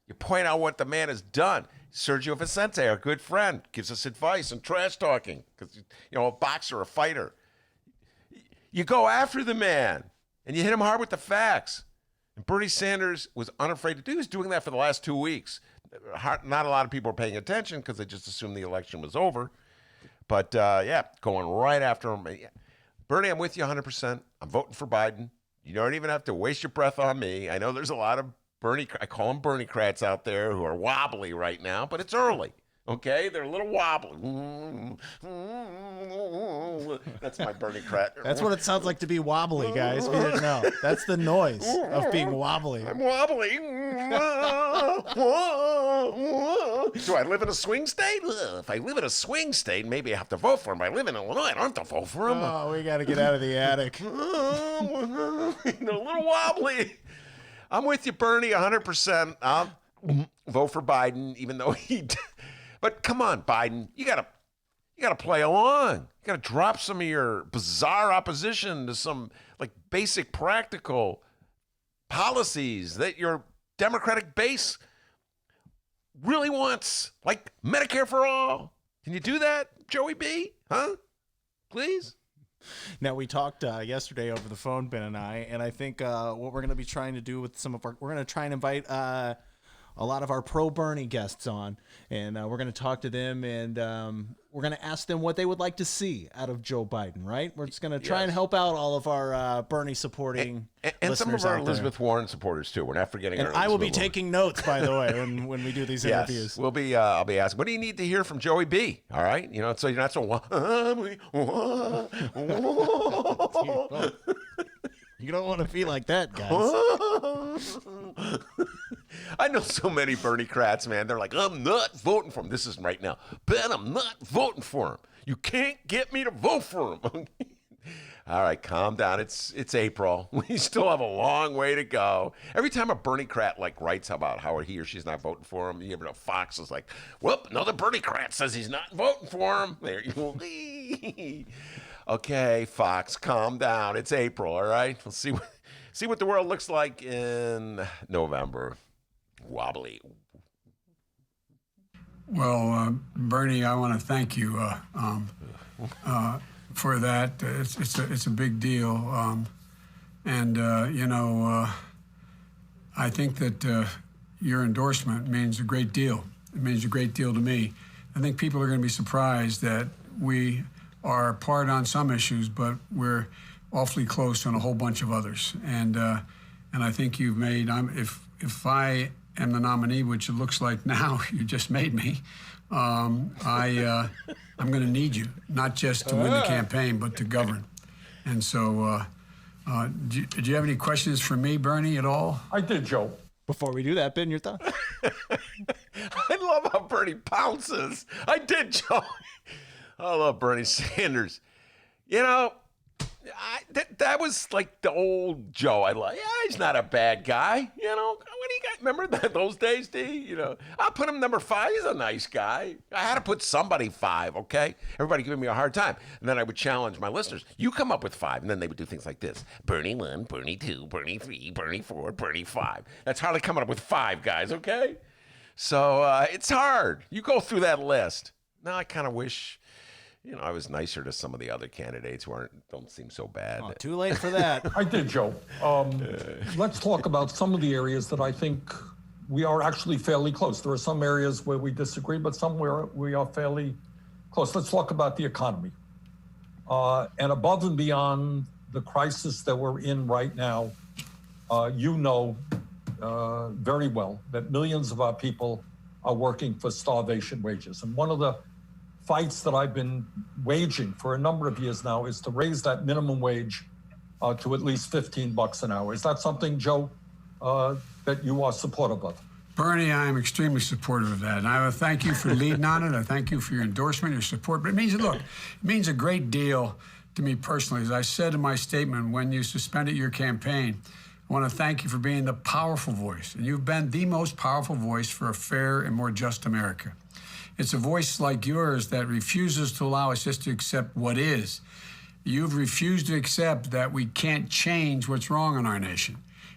Speaker 4: You point out what the man has done. Sergio Vicente, our good friend, gives us advice on trash talking because, a boxer, a fighter. You go after the man, and you hit him hard with the facts. And Bernie Sanders was unafraid to do. He was doing that for the last 2 weeks. Not a lot of people are paying attention because they just assumed the election was over. But, going right after him. Bernie, I'm with you 100%. I'm voting for Biden. You don't even have to waste your breath on me. I know there's a lot of I call them Bernie-crats out there who are wobbly right now, but it's early, okay? They're a little wobbly. That's my Bernie-crat.
Speaker 5: That's what it sounds like to be wobbly, guys. If you didn't know. That's the noise of being wobbly.
Speaker 4: I'm wobbly. Do I live in a swing state? If I live in a swing state, maybe I have to vote for him. If I live in Illinois, I don't have to vote for him.
Speaker 5: Oh, we got to get out of the attic.
Speaker 4: A little wobbly. I'm with you, Bernie, 100%. I'll vote for Biden, even though But come on, Biden, you gotta play along. You gotta drop some of your bizarre opposition to some basic practical policies that your Democratic base really wants, like Medicare for all. Can you do that, Joey B? Huh? Please.
Speaker 5: Now, we talked yesterday over the phone, Ben and I think what we're going to be trying to do with we're going to try and invite a lot of our pro-Bernie guests on, and we're going to talk to them, and we're going to ask them what they would like to see out of Joe Biden, right? We're just going to try and help out all of our Bernie supporting
Speaker 4: and some of our Elizabeth Warren supporters, too. We're not forgetting
Speaker 5: and I will be taking notes, by the way, when we do these interviews.
Speaker 4: We'll be, I'll be asking, what do you need to hear from Joey B? All right? So you're not so...
Speaker 5: You don't want to feel like that, guys.
Speaker 4: I know so many Bernie-crats, man. They're like, I'm not voting for him. This is right now. Ben, I'm not voting for him. You can't get me to vote for him. All right, calm down. It's April. We still have a long way to go. Every time a Bernie-crat writes about how he or she's not voting for him, you know, Fox is like, well, another Bernie-crat says he's not voting for him. There you go. Okay, Fox, calm down. It's April, all right? We'll see what the world looks like in November. Wobbly.
Speaker 2: Well, Bernie, I want to thank you for that. It's a big deal, I think that your endorsement means a great deal. It means a great deal to me. I think people are going to be surprised that we are apart on some issues, but we're awfully close on a whole bunch of others. And I think you've made. If I am the nominee, which it looks like now, you just made me. I'm going to need you, not just to win the campaign, but to govern. And so, do you have any questions for me, Bernie, at all?
Speaker 6: I did, Joe.
Speaker 5: Before we do that, Ben, your thoughts?
Speaker 4: I love how Bernie pounces. I did, Joe. I love Bernie Sanders. That was like the old Joe. I like. Yeah, he's not a bad guy. When he got, remember those days, D? I'll put him number 5. He's a nice guy. I had to put somebody 5. Okay, everybody giving me a hard time, and then I would challenge my listeners. You come up with 5, and then they would do things like this: Bernie 1, Bernie 2, Bernie 3, Bernie 4, Bernie 5. That's hardly coming up with 5 guys. Okay, so it's hard. You go through that list. Now I kind of wish. I was nicer to some of the other candidates who don't seem so bad.
Speaker 5: Oh, too late for that.
Speaker 6: I did, Joe. Let's talk about some of the areas that I think we are actually fairly close. There are some areas where we disagree, but somewhere we are fairly close. Let's talk about the economy. And above and beyond the crisis that we're in right now, very well that millions of our people are working for starvation wages. And one of the fights that I've been waging for a number of years now is to raise that minimum wage to at least $15 an hour. Is that something, Joe, that you are supportive of?
Speaker 2: Bernie, I am extremely supportive of that. And I thank you for leading on it. I thank you for your endorsement, your support. But it means, look, it means a great deal to me personally. As I said in my statement, when you suspended your campaign, I want to thank you for being the powerful voice. And you've been the most powerful voice for a fair and more just America. It's a voice like yours that refuses to allow us just to accept what is. You've refused to accept that we can't change what's wrong in our nation.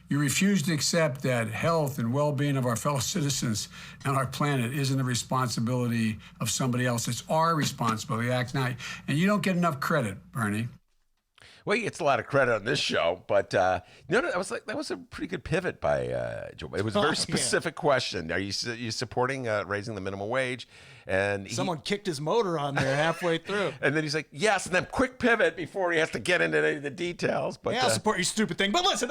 Speaker 2: You refuse to accept that health and well-being of our fellow citizens and our planet isn't the responsibility of somebody else. It's our responsibility to act now. And you don't get enough credit, Bernie.
Speaker 4: Well, he gets a lot of credit on this show, but that was a pretty good pivot by Joe. It was a very specific question. Are you supporting raising the minimum wage? And
Speaker 5: someone kicked his motor on there halfway through.
Speaker 4: And then he's like, yes, and then quick pivot before he has to get into any of the details. But
Speaker 5: yeah, I'll support your stupid thing, but listen.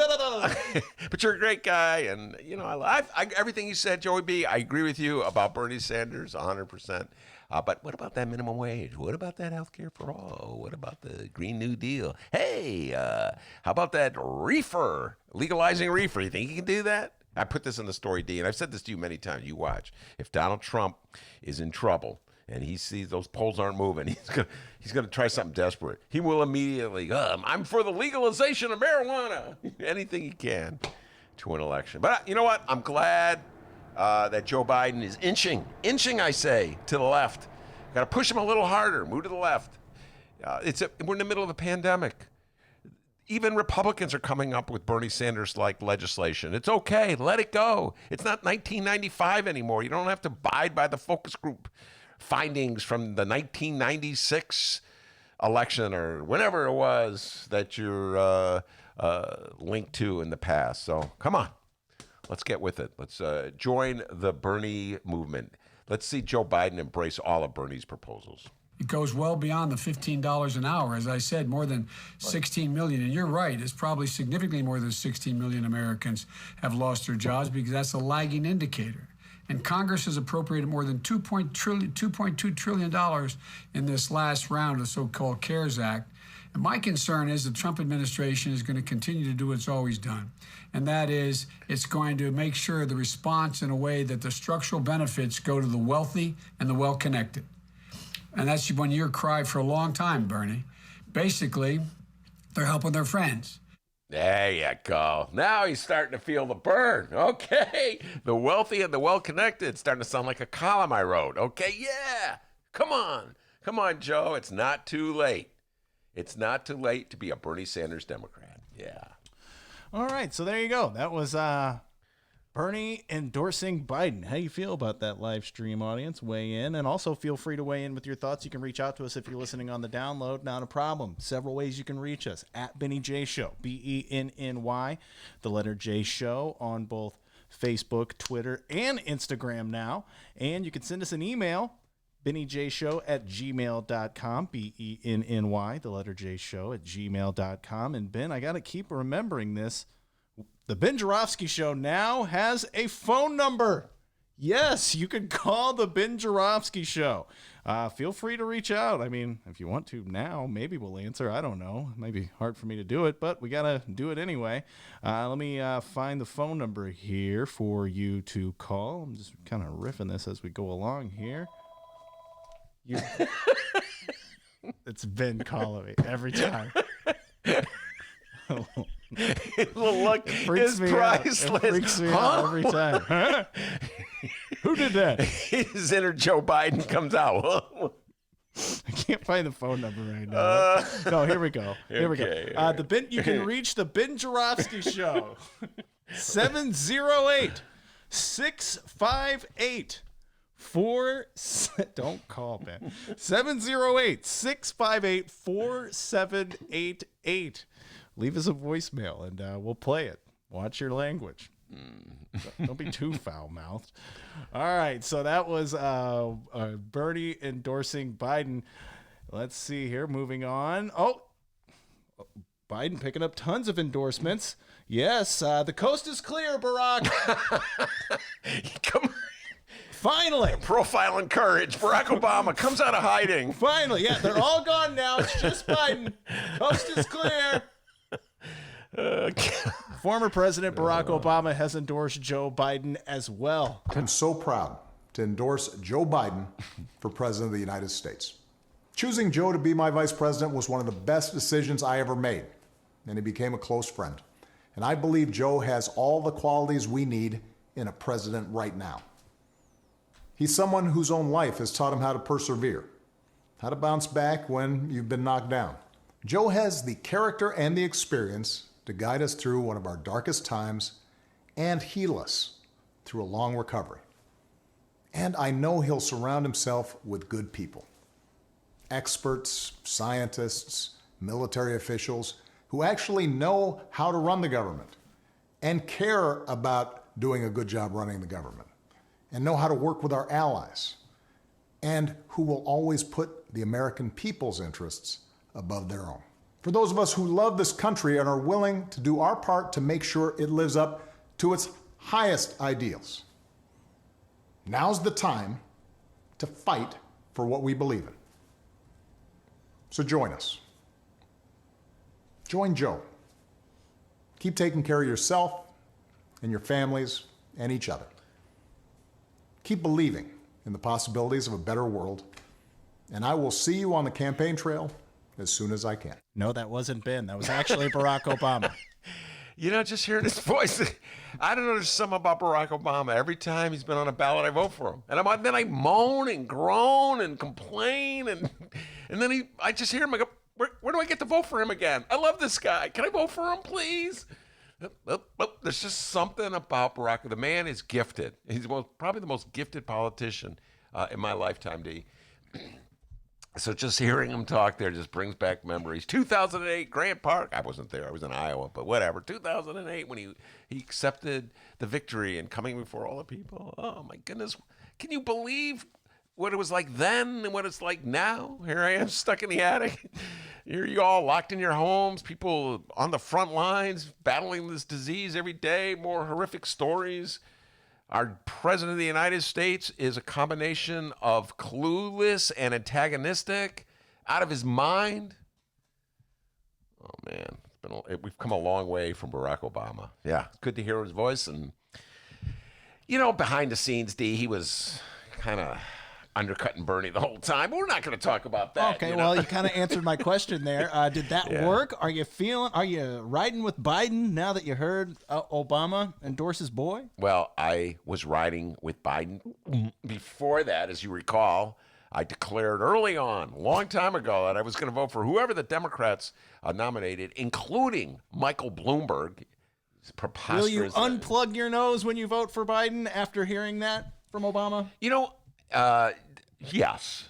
Speaker 4: But you're a great guy, and I everything you said, Joey B, I agree with you about Bernie Sanders 100%. But what about that minimum wage? What about that health care for all? What about the Green New Deal? Hey, how about that reefer, legalizing reefer? You think you can do that? I put this in the story, D, and I've said this to you many times. You watch. If Donald Trump is in trouble and he sees those polls aren't moving, he's gonna try something desperate. He will immediately, I'm for the legalization of marijuana. Anything he can to an election. But you know what? I'm glad that Joe Biden is inching, I say, to the left. Got to push him a little harder, move to the left. We're in the middle of a pandemic. Even Republicans are coming up with Bernie Sanders-like legislation. It's okay, let it go. It's not 1995 anymore. You don't have to abide by the focus group findings from the 1996 election or whenever it was that you're linked to in the past. So come on. Let's get with it. Let's join the Bernie movement. Let's see Joe Biden embrace all of Bernie's proposals.
Speaker 2: It goes well beyond the $15 an hour. As I said, more than 16 million. And you're right, it's probably significantly more than 16 million Americans have lost their jobs because that's a lagging indicator. And Congress has appropriated more than $2.2 trillion in this last round of the so-called CARES Act. And my concern is the Trump administration is going to continue to do what it's always done. And that is, it's going to make sure the response in a way that the structural benefits go to the wealthy and the well-connected. And that's been your cry for a long time, Bernie. Basically, they're helping their friends.
Speaker 4: There you go. Now he's starting to feel the burn. Okay. The wealthy and the well-connected. Starting to sound like a column I wrote. Okay, yeah. Come on. Come on, Joe. It's not too late. It's not too late to be a Bernie Sanders Democrat. Yeah.
Speaker 5: All right, so there you go. That was Bernie endorsing Biden. How you feel about that live stream, audience? Weigh in, and also feel free to weigh in with your thoughts. You can reach out to us if you're listening on the download. Not a problem. Several ways you can reach us. At Benny J Show, BENNY, the letter J Show, on both Facebook, Twitter, and Instagram now. And you can send us an email, BennyJShow@gmail.com, BENNY, the letter J Show @gmail.com. And Ben, I got to keep remembering this. The Ben Joravsky Show now has a phone number. Yes, you can call the Ben Joravsky Show. Feel free to reach out. I mean, if you want to now, maybe we'll answer. I don't know. It might be hard for me to do it, but we got to do it anyway. Let me find the phone number here for you to call. I'm just kind of riffing this as we go along here. It's Ben calling me every time.
Speaker 4: Look,
Speaker 5: Freaks
Speaker 4: is
Speaker 5: me
Speaker 4: priceless.
Speaker 5: Out. It freaks me out every time. Huh? Who did that?
Speaker 4: His inner Joe Biden comes out.
Speaker 5: I can't find the phone number right now. No, here we go. Here we go. The Ben, you can reach the Ben Joravsky Show. 708-658. Don't call, Ben. 708-658-4788. Leave us a voicemail and we'll play it. Watch your language. Don't be too foul-mouthed. All right, so that was Bernie endorsing Biden. Let's see here. Moving on. Oh, Biden picking up tons of endorsements. Yes, the coast is clear, Barack.
Speaker 4: Come on.
Speaker 5: Finally.
Speaker 4: Profile and courage. Barack Obama comes out of hiding.
Speaker 5: Finally. Yeah, they're all gone now. It's just Biden. Coast is clear. Former President Barack Obama has endorsed Joe Biden as well.
Speaker 7: I'm so proud to endorse Joe Biden for President of the United States. Choosing Joe to be my vice president was one of the best decisions I ever made, and he became a close friend. And I believe Joe has all the qualities we need in a president right now. He's someone whose own life has taught him how to persevere, how to bounce back when you've been knocked down. Joe has the character and the experience to guide us through one of our darkest times and heal us through a long recovery. And I know he'll surround himself with good people. Experts, scientists, military officials who actually know how to run the government and care about doing a good job running the government and know how to work with our allies and who will always put the American people's interests above their own. For those of us who love this country and are willing to do our part to make sure it lives up to its highest ideals. Now's the time to fight for what we believe in. So join us. Join Joe. Keep taking care of yourself and your families and each other. Keep believing in the possibilities of a better world, and I will see you on the campaign trail as soon as I can.
Speaker 5: No, that wasn't Ben. That was actually Barack Obama.
Speaker 4: You know, just hearing his voice, I don't know, there's something about Barack Obama. Every time he's been on a ballot, I vote for him. And then I moan and groan and complain, and then I just hear him, I go, where do I get to vote for him again? I love this guy. Can I vote for him, please? There's just something about Barack. The man is gifted. He's probably the most gifted politician in my lifetime, D. So just hearing him talk there just brings back memories. 2008, Grant Park. I wasn't there. I was in Iowa, but whatever. 2008, when he accepted the victory and coming before all the people. Oh, my goodness. Can you believe what it was like then and what it's like now? Here I am stuck in the attic. Here you all locked in your homes, people on the front lines battling this disease every day, more horrific stories. Our president of the United States is a combination of clueless and antagonistic, out of his mind. Oh, man. We've come a long way from Barack Obama. Yeah, it's good to hear his voice. And, you know, behind the scenes, D, he was kind of undercutting Bernie the whole time. But we're not going to talk about that.
Speaker 5: Okay,
Speaker 4: you
Speaker 5: well, you kind of answered my question there. Did that work? Are you riding with Biden now that you heard Obama endorse his boy?
Speaker 4: Well, I was riding with Biden. Before that, as you recall, I declared early on, a long time ago, that I was going to vote for whoever the Democrats nominated, including Michael Bloomberg. It's preposterous.
Speaker 5: Will you unplug your nose when you vote for Biden after hearing that from Obama?
Speaker 4: You know, yes.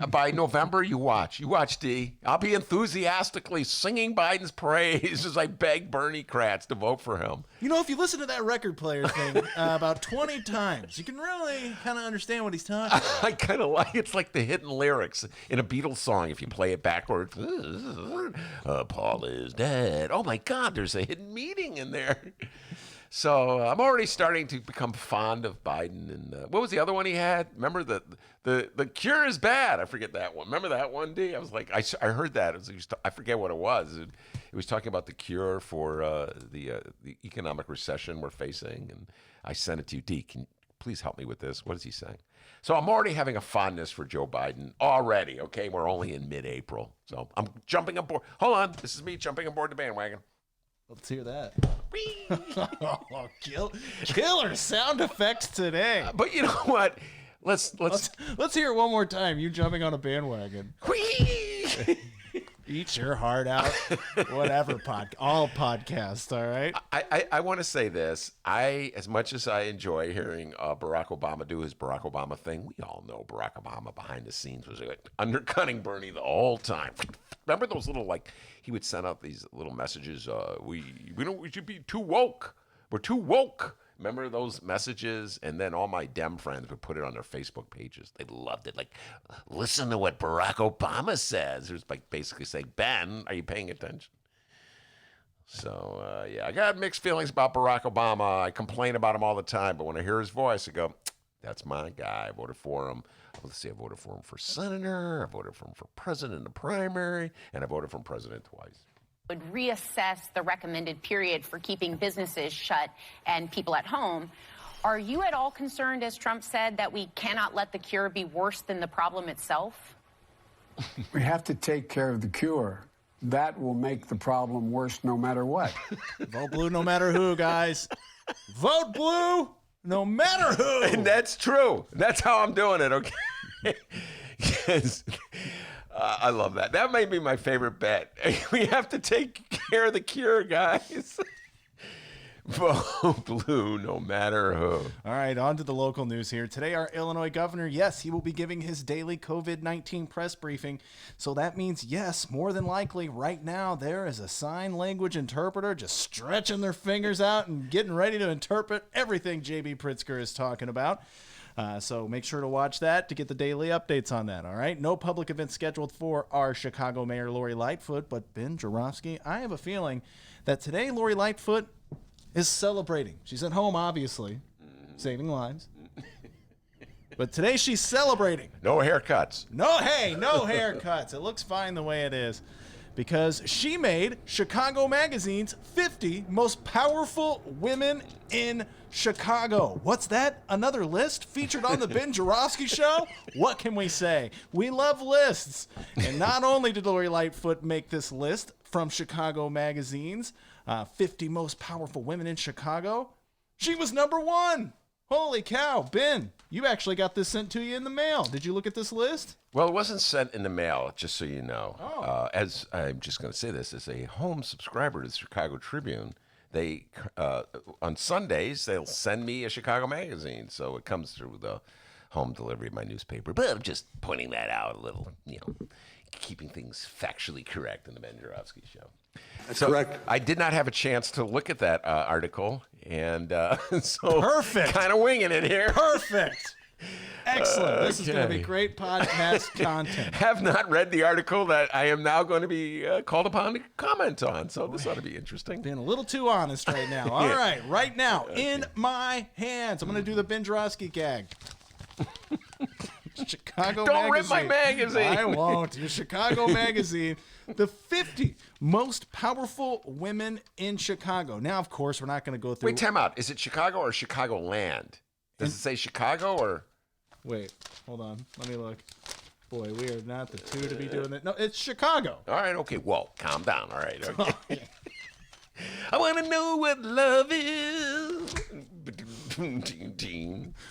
Speaker 4: By November, you watch, D. I'll be enthusiastically singing Biden's praise as I beg Bernie Kratz to vote for him.
Speaker 5: You know, if you listen to that record player thing about 20 times, you can really kind of understand what he's talking about.
Speaker 4: I kind of like it's like the hidden lyrics in a Beatles song. If you play it backwards, Paul is dead. Oh my God, there's a hidden meaning in there. So I'm already starting to become fond of Biden. And what was the other one he had? Remember the cure is bad. I forget that one. Remember that one, D? I was like, I heard that. I forget what it was. It was talking about the cure for the economic recession we're facing. And I sent it to you, D. Can you please help me with this? What is he saying? So I'm already having a fondness for Joe Biden already. Okay, we're only in mid-April. So I'm jumping aboard. Hold on. This is me jumping aboard the bandwagon.
Speaker 5: Let's hear that. Oh, killer sound effects today.
Speaker 4: But you know what? Let's
Speaker 5: hear it one more time. You jumping on a bandwagon. Eat your heart out. Whatever all podcasts. All right.
Speaker 4: I want to say this. As much as I enjoy hearing Barack Obama do his Barack Obama thing, we all know Barack Obama behind the scenes was undercutting Bernie the whole time. Remember those little, like, he would send out these little messages. We should be too woke. We're too woke. Remember those messages? And then all my Dem friends would put it on their Facebook pages. They loved it. Like, listen to what Barack Obama says. It was like basically saying, Ben, are you paying attention? So, yeah, I got mixed feelings about Barack Obama. I complain about him all the time. But when I hear his voice, I go, That's my guy. I voted for him. Let's see, I voted for him for senator. I voted for him for president in the primary, and I voted for him president twice.
Speaker 8: Would reassess the recommended period for keeping businesses shut and people at home. Are you at all concerned, as Trump said, that we cannot let the cure be worse than the problem itself?
Speaker 9: We have to take care of the cure. That will make the problem worse no matter what.
Speaker 5: Vote blue no matter who, guys. Vote blue no matter who.
Speaker 4: And that's true. That's how I'm doing it, okay? Yes. I love that. That may be my favorite bet. We have to take care of the cure, guys. Vote blue no matter who.
Speaker 5: All right, on to the local news here. Today, our Illinois governor, yes, he will be giving his daily COVID-19 press briefing. So that means, yes, more than likely, right now, there is a sign language interpreter just stretching their fingers out and getting ready to interpret everything J.B. Pritzker is talking about. So make sure to watch that to get the daily updates on that, all right? No public events scheduled for our Chicago Mayor Lori Lightfoot, but Ben Joravsky, I have a feeling that today Lori Lightfoot is celebrating. She's at home, obviously, saving lives. But today she's celebrating.
Speaker 4: No haircuts.
Speaker 5: No haircuts. It looks fine the way it is. Because she made Chicago Magazine's 50 most powerful women in Chicago. What's that? Another list featured on the Ben Joravsky Show? What can we say? We love lists. And not only did Lori Lightfoot make this list from Chicago Magazine's 50 most powerful women in Chicago, she was number 1. Holy cow, Ben, you actually got this sent to you in the mail. Did you look at this list?
Speaker 4: Well, it wasn't sent in the mail, just so you know.
Speaker 5: Oh.
Speaker 4: As I'm just going to say this, as a home subscriber to the Chicago Tribune, they on Sundays they'll send me a Chicago magazine, so it comes through the home delivery of my newspaper. But I'm just pointing that out a little, keeping things factually correct in the Ben Joravsky Show.
Speaker 10: That's correct.
Speaker 4: I did not have a chance to look at that article, and so
Speaker 5: Perfect.
Speaker 4: Kind of winging it here.
Speaker 5: Perfect. Excellent. This is going to be
Speaker 4: Okay.
Speaker 5: great podcast content.
Speaker 4: Have not read the article that I am now going to be called upon to comment on, so this ought to be interesting.
Speaker 5: Being a little too honest right now. All right, right now, in my hands, I'm going to do the Ben Joravsky gag. Chicago
Speaker 4: Don't
Speaker 5: Magazine.
Speaker 4: rip my magazine.
Speaker 5: I won't. Your Chicago Magazine, the 50 most powerful women in Chicago. Now, of course, we're not going to go through.
Speaker 4: Wait, time out. Is it Chicago or Chicagoland? Does it say Chicago or?
Speaker 5: Wait, hold on. Let me look. Boy, we are not the two to be doing that. No, it's Chicago.
Speaker 4: All right, okay. Whoa, calm down. All right, okay. I want to know what love is.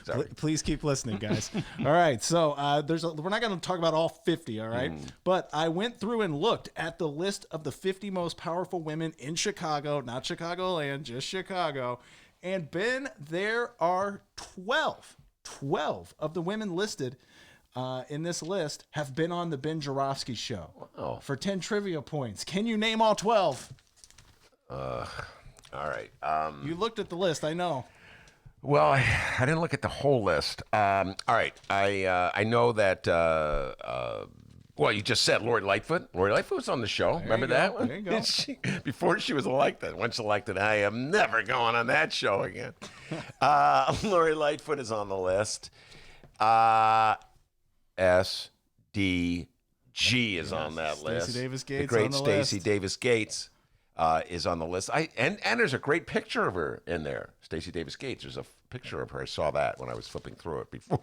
Speaker 4: Sorry.
Speaker 5: Please keep listening, guys. All right, so we're not going to talk about all 50, all right? But I went through and looked at the list of the 50 most powerful women in Chicago, not Chicagoland, just Chicago. And Ben, there are 12 of the women listed in this list have been on the Ben Joravsky Show for 10 trivia points. Can you name all 12?
Speaker 4: All right.
Speaker 5: You looked at the list, I know.
Speaker 4: Well, I didn't look at the whole list. All right. I know that. Well, you just said Lori Lightfoot. Lori Lightfoot was on the show. Remember that one?
Speaker 5: There you go.
Speaker 4: Before she was elected. Once elected, I am never going on that show again. Lori Lightfoot is on the list. SDG is on that list.
Speaker 5: Stacey Davis Gates
Speaker 4: The great
Speaker 5: on the
Speaker 4: Stacey
Speaker 5: list.
Speaker 4: Davis Gates is on the list. And there's a great picture of her in there. Stacey Davis Gates. There's a picture of her. I saw that when I was flipping through it before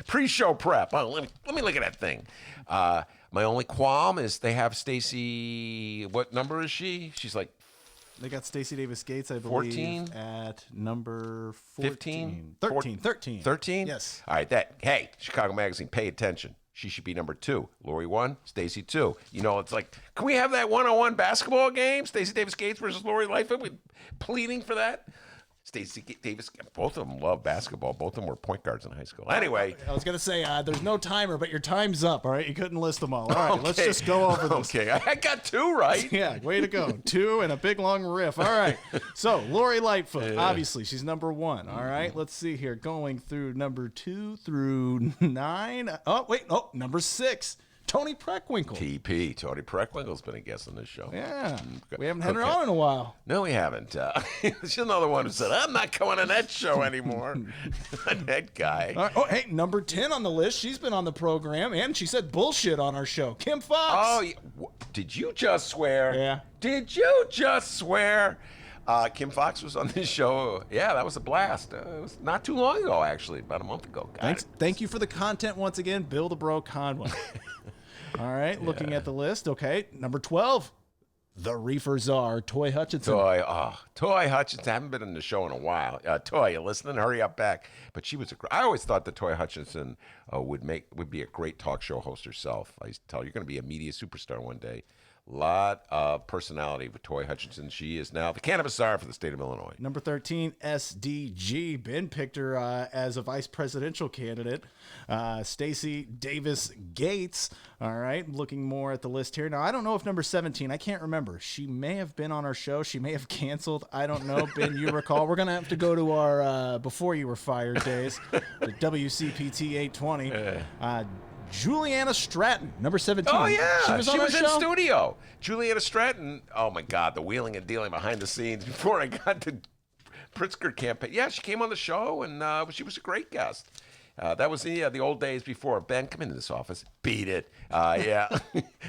Speaker 4: pre-show prep. Oh, let me look at that thing. My only qualm is they have Stacey. What number is she? She's like
Speaker 5: They got Stacey Davis Gates, I believe,
Speaker 4: 14?
Speaker 5: at number
Speaker 4: 15?
Speaker 5: 13. 13.
Speaker 4: 13?
Speaker 5: Yes.
Speaker 4: All right, hey, Chicago Magazine, pay attention. She should be number 2. Lori 1, Stacey 2. It's like, can we have that one-on-one basketball game? Stacey Davis Gates versus Lori Lightfoot? We're pleading for that? Stacey Davis, both of them love basketball. Both of them were point guards in high school. Anyway.
Speaker 5: I was going to say, there's no timer, but your time's up, all right? You couldn't list them all. All right, let's just go over this.
Speaker 4: Okay, I got 2 right.
Speaker 5: Yeah, way to go. 2 and a big long riff. All right. So, Lori Lightfoot, obviously, she's number 1. All right, let's see here. Going through number 2 through 9. Oh, wait. Oh, number 6. Tony Preckwinkle.
Speaker 4: TP. Tony Preckwinkle's been a guest on this show.
Speaker 5: Yeah. We haven't had her on in a while.
Speaker 4: No, we haven't. She's another one who said, I'm not going on that show anymore. That guy.
Speaker 5: Oh, hey, number 10 on the list. She's been on the program, and she said bullshit on our show. Kim Fox.
Speaker 4: Oh, yeah. Did you just swear?
Speaker 5: Yeah.
Speaker 4: Did you just swear? Kim Fox was on this show. Yeah, that was a blast. It was not too long ago, actually, about a month ago.
Speaker 5: Thank you for the content once again, Bill the Bro Conway. All right, looking at the list. Okay, number 12, the Reefer Czar, Toy Hutchinson.
Speaker 4: Toy Hutchinson. Haven't been in the show in a while. Toy, you listening? Hurry up back. But she was I always thought that Toy Hutchinson would be a great talk show host herself. I used to tell her, you're going to be a media superstar one day. Lot of personality with Toy Hutchinson. She is now the cannabis czar for the state of Illinois.
Speaker 5: Number 13, SDG. Ben picked her as a vice presidential candidate. Stacey Davis Gates. All right, looking more at the list here. Now, I don't know if number 17, I can't remember. She may have been on our show. She may have canceled. I don't know. Ben, you recall. We're going to have to go to our Before You Were Fired days, the WCPT 820. Juliana Stratton, number 17.
Speaker 4: Oh, yeah.
Speaker 5: She was
Speaker 4: in studio. Juliana Stratton. Oh, my God. The wheeling and dealing behind the scenes before I got to Pritzker campaign. Yeah, she came on the show, and she was a great guest. That was the old days before. Ben, come into this office. Beat it. Yeah.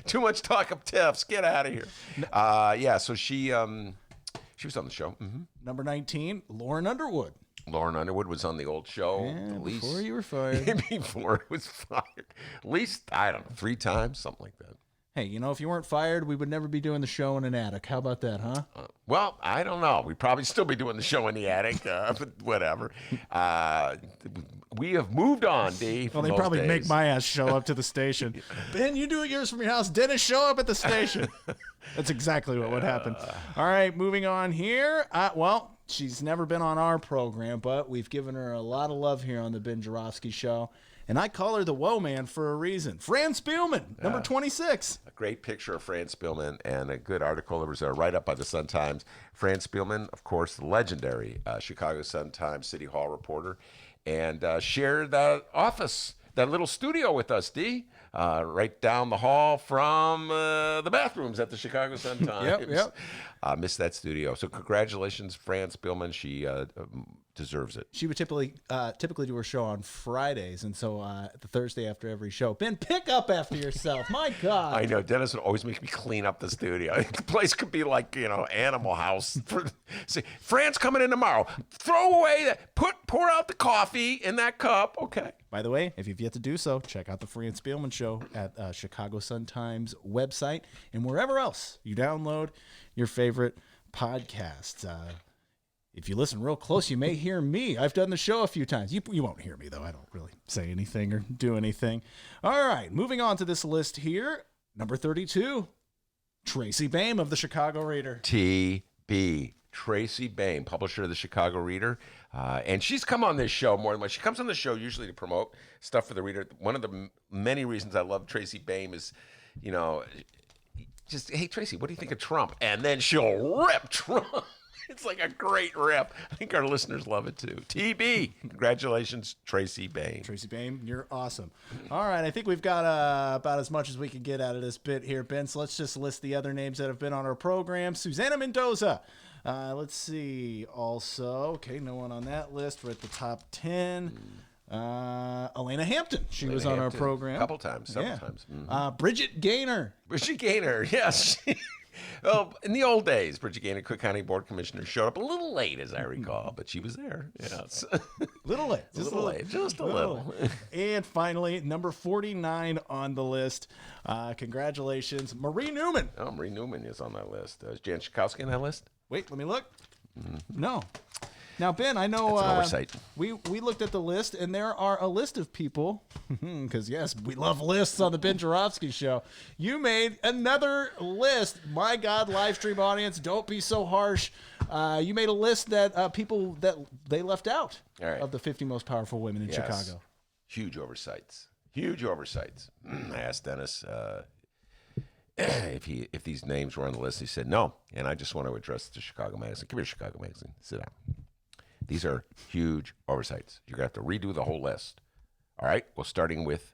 Speaker 4: Too much talk of tiffs. Get out of here. Yeah, so she was on the show. Mm-hmm.
Speaker 5: Number 19, Lauren Underwood.
Speaker 4: Lauren Underwood was on the old show.
Speaker 5: Yeah, before you were fired.
Speaker 4: Before it was fired. At least, I don't know, 3 times, something like that.
Speaker 5: Hey, you know, if you weren't fired, we would never be doing the show in an attic. How about that, huh?
Speaker 4: Well, I don't know. We'd probably still be doing the show in the attic, but whatever. We have moved on, D.
Speaker 5: Well, they probably make my ass show up to the station. Ben, you do yours from your house. Dennis, show up at the station. That's exactly what would happen. All right, moving on here. Well, she's never been on our program, but we've given her a lot of love here on the Ben Joravsky Show. And I call her the Woe Man for a reason. Fran Spielman, number 26.
Speaker 4: A great picture of Fran Spielman and a good article. It was a write-up by the Sun-Times. Fran Spielman, of course, the legendary Chicago Sun-Times City Hall reporter, and shared that office, that little studio with us, D, right down the hall from the bathrooms at the Chicago Sun-Times.
Speaker 5: Yep.
Speaker 4: Missed that studio. So congratulations, Fran Spielman. She deserves it.
Speaker 5: She would typically do her show on Fridays, and so the Thursday after every show. Ben, pick up after yourself. My God.
Speaker 4: I know. Dennis would always make me clean up the studio. The place could be like, Animal House. See, Fran's coming in tomorrow. Throw away that. Pour out the coffee in that cup. Okay.
Speaker 5: By the way, if you've yet to do so, check out the Fran Spielman Show at Chicago Sun-Times website and wherever else you download your favorite podcasts. If you listen real close, you may hear me. I've done the show a few times. You won't hear me, though. I don't really say anything or do anything. All right, moving on to this list here. Number 32, Tracy Baim of the Chicago Reader.
Speaker 4: TB. Tracy Baim, publisher of the Chicago Reader. And she's come on this show more than once. She comes on the show usually to promote stuff for the Reader. One of the many reasons I love Tracy Baim is, just, hey, Tracy, what do you think of Trump? And then she'll rip Trump. It's like a great rip. I think our listeners love it too. TB. Congratulations, Tracy Baim.
Speaker 5: Tracy Baim, you're awesome. All right, I think we've got about as much as we can get out of this bit here, Ben. So let's just list the other names that have been on our program. Susanna Mendoza. Let's see. Also, okay, no one on that list. We're at the top 10. Elena Hampton. She was on our program.
Speaker 4: A couple times, several times. Mm-hmm.
Speaker 5: Bridget Gaynor.
Speaker 4: Bridget Gaynor, yes. Well, in the old days, Bridget Gaynor, Cook County Board Commissioner, showed up a little late, as I recall, but she was there. Yes.
Speaker 5: Little late.
Speaker 4: Just a little.
Speaker 5: And finally, number 49 on the list. Congratulations, Marie Newman.
Speaker 4: Oh, Marie Newman is on that list. Is Jan Schakowsky on that list?
Speaker 5: Wait, let me look. No. Now, Ben, I know
Speaker 4: that's an oversight.
Speaker 5: We looked at the list, and there are a list of people, because, yes, we love lists on the Ben Joravsky Show. You made another list. My God, live stream audience, don't be so harsh. You made a list that people that they left out of the 50 most powerful women in Chicago.
Speaker 4: Huge oversights. I asked Dennis if these names were on the list. He said no, and I just want to address the Chicago Magazine. Come here, Chicago Magazine. Sit down. These are huge oversights. You're going to have to redo the whole list. All right? Well, starting with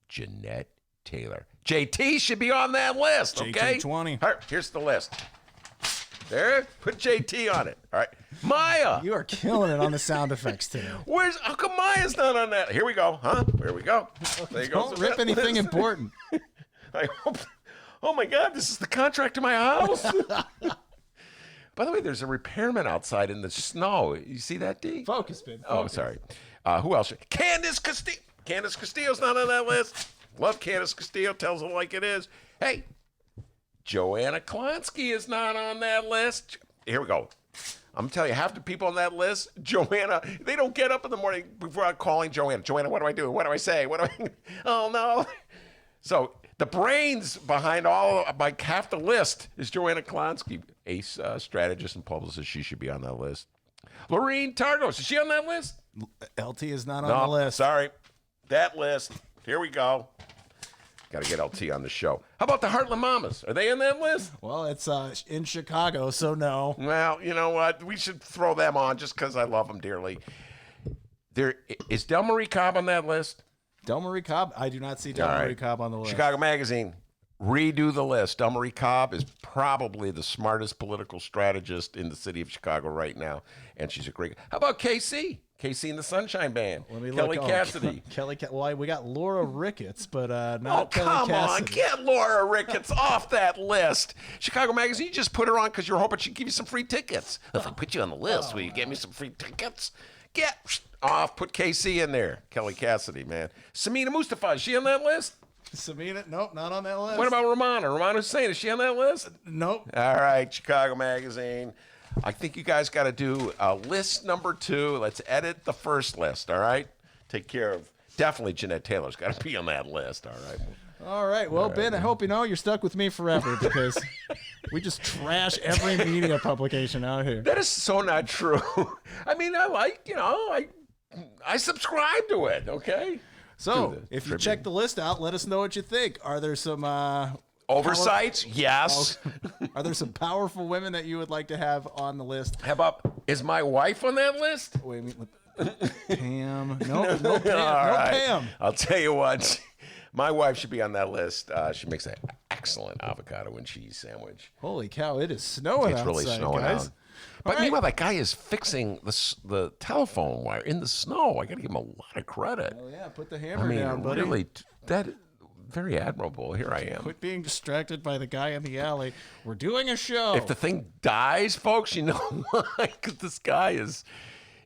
Speaker 4: Jeanette Taylor. JT should be on that list, okay?
Speaker 5: JT20.
Speaker 4: All right, here's the list. There, put JT on it. All right. Maya.
Speaker 5: You are killing it on the sound effects today.
Speaker 4: How come Maya's not on that? Here we go, huh? Here we go. There you go.
Speaker 5: Don't rip anything important.
Speaker 4: I hope. Oh my God, this is the contract to my house. By the way, there's a repairman outside in the snow. You see that, D?
Speaker 5: Focus, Ben.
Speaker 4: Oh, sorry. Who else? Candace Castillo. Candace Castillo's not on that list. Love Candace Castillo. Tells it like it is. Hey, Joanna Klonsky is not on that list. Here we go. I'm telling you, half the people on that list, Joanna, they don't get up in the morning before I'm calling Joanna. Joanna, what do I do? What do I say? What do I? Oh no. So the brains behind half the list is Joanna Klonsky, ace strategist and publicist. She should be on that list. Lorene Targos, is she on that list?
Speaker 5: LT is not on the list.
Speaker 4: Sorry. That list. Here we go. Got to get LT on the show. How about the Heartland Mamas? Are they in that list?
Speaker 5: Well, it's in Chicago, so no.
Speaker 4: Well, you know what? We should throw them on just because I love them dearly. Is Del Marie Cobb on that list?
Speaker 5: Del Marie Cobb? I do not see Del Marie Cobb on the list.
Speaker 4: Chicago Magazine, redo the list. Del Marie Cobb is probably the smartest political strategist in the city of Chicago right now, and she's a great. How about KC? KC and the Sunshine Band. Kelly Cassidy.
Speaker 5: Well, we got Laura Ricketts, but not Kelly
Speaker 4: come
Speaker 5: Cassidy.
Speaker 4: on. Get Laura Ricketts off that list. Chicago Magazine, you just put her on because you're hoping she'd give you some free tickets. If I put you on the list, will you get me some free tickets? Get off. Put KC in there. Kelly Cassidy, man. Samina Mustafa, is she on that list?
Speaker 5: Samina? Nope, not on that list.
Speaker 4: What about Romana? Romana Hussein, is she on that list?
Speaker 5: Nope.
Speaker 4: All right, Chicago Magazine. I think you guys got to do list number 2. Let's edit the first list, all right? Take care of, definitely Jeanette Taylor's got to be on that list, all right?
Speaker 5: All right. Well, Ben, I hope you know you're stuck with me forever because we just trash every media publication out here.
Speaker 4: That is so not true. I mean, I subscribe to it, okay?
Speaker 5: So, if you check the list out, let us know what you think. Are there some
Speaker 4: oversights? Yes.
Speaker 5: Are there some powerful women that you would like to have on the list?
Speaker 4: How about, is my wife on that list?
Speaker 5: Wait a minute. Pam. No Pam.
Speaker 4: All
Speaker 5: No
Speaker 4: right.
Speaker 5: Pam.
Speaker 4: I'll tell you what. My wife should be on that list. She makes an excellent avocado and cheese sandwich.
Speaker 5: Holy cow, it is snowing
Speaker 4: It's really
Speaker 5: outside,
Speaker 4: snowing
Speaker 5: guys.
Speaker 4: out. But meanwhile, that guy is fixing the telephone wire in the snow. I got to give him a lot of credit.
Speaker 5: Oh, yeah, put the hammer down, buddy.
Speaker 4: Really, very admirable. Here I am.
Speaker 5: Quit being distracted by the guy in the alley. We're doing a show.
Speaker 4: If the thing dies, folks, you know why? Because this guy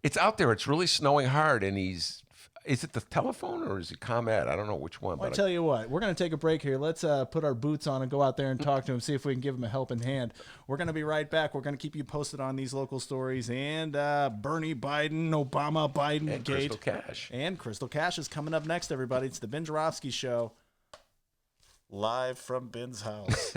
Speaker 4: it's out there. It's really snowing hard, and is it the telephone or is it ComEd? I don't know which one.
Speaker 5: I'll tell you what. We're going to take a break here. Let's put our boots on and go out there and talk to him, see if we can give him a helping hand. We're going to be right back. We're going to keep you posted on these local stories and Bernie Biden, Obama Biden
Speaker 4: and
Speaker 5: gate.
Speaker 4: Crystal Cash.
Speaker 5: And Crystal Cash is coming up next, everybody. It's the Ben Joravsky Show. Live from Ben's house.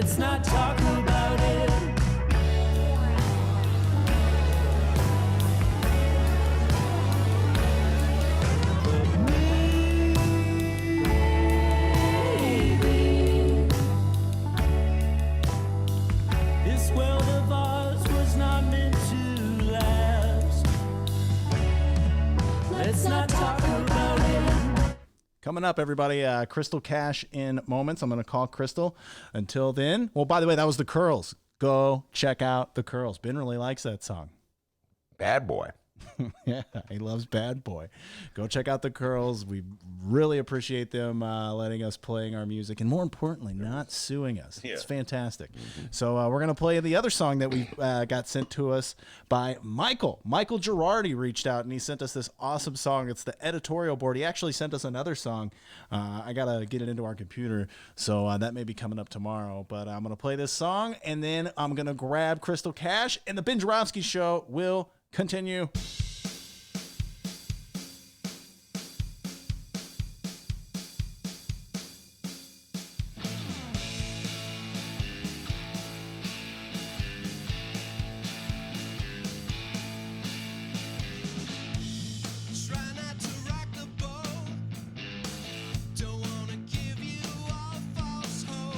Speaker 1: Let's not talk about it. This world of ours was not meant to last. Let's not talk about it.
Speaker 5: Coming up, everybody, Crystal Cash in moments. I'm going to call Crystal. Until then, well, by the way, that was The Curls. Go check out The Curls. Ben really likes that song.
Speaker 4: Bad boy.
Speaker 5: Yeah, he loves Bad Boy. Go check out The Curls. We really appreciate them letting us playing our music, and more importantly, not suing us.
Speaker 4: Yeah.
Speaker 5: It's fantastic. So we're going to play the other song that we got sent to us by Michael. Michael Girardi reached out, and he sent us this awesome song. It's the editorial board. He actually sent us another song. I got to get it into our computer, so that may be coming up tomorrow. But I'm going to play this song, and then I'm going to grab Crystal Cash, and the Ben Joravsky Show will continue.
Speaker 1: Try not to rock the boat. Don't wanna give you all false hope.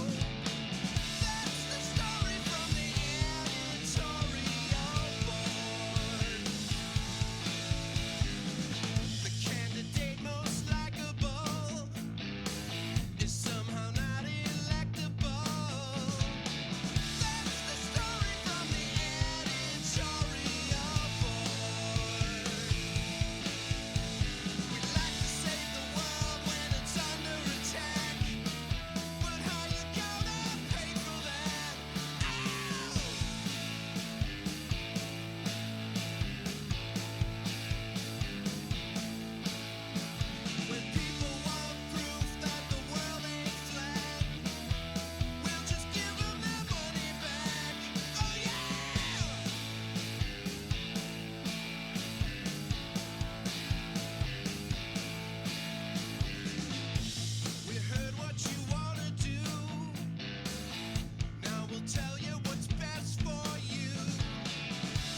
Speaker 1: That's the story from the editorial board. The candidate most likable is somehow not electable. That's the story from the editorial board. We'd like to save the world when it's under attack, but how you gonna pay for that? When people want proof that the world ain't flat, we'll just give them their money back. Oh yeah! We heard what you wanna do. Now we'll tell you what's best for you.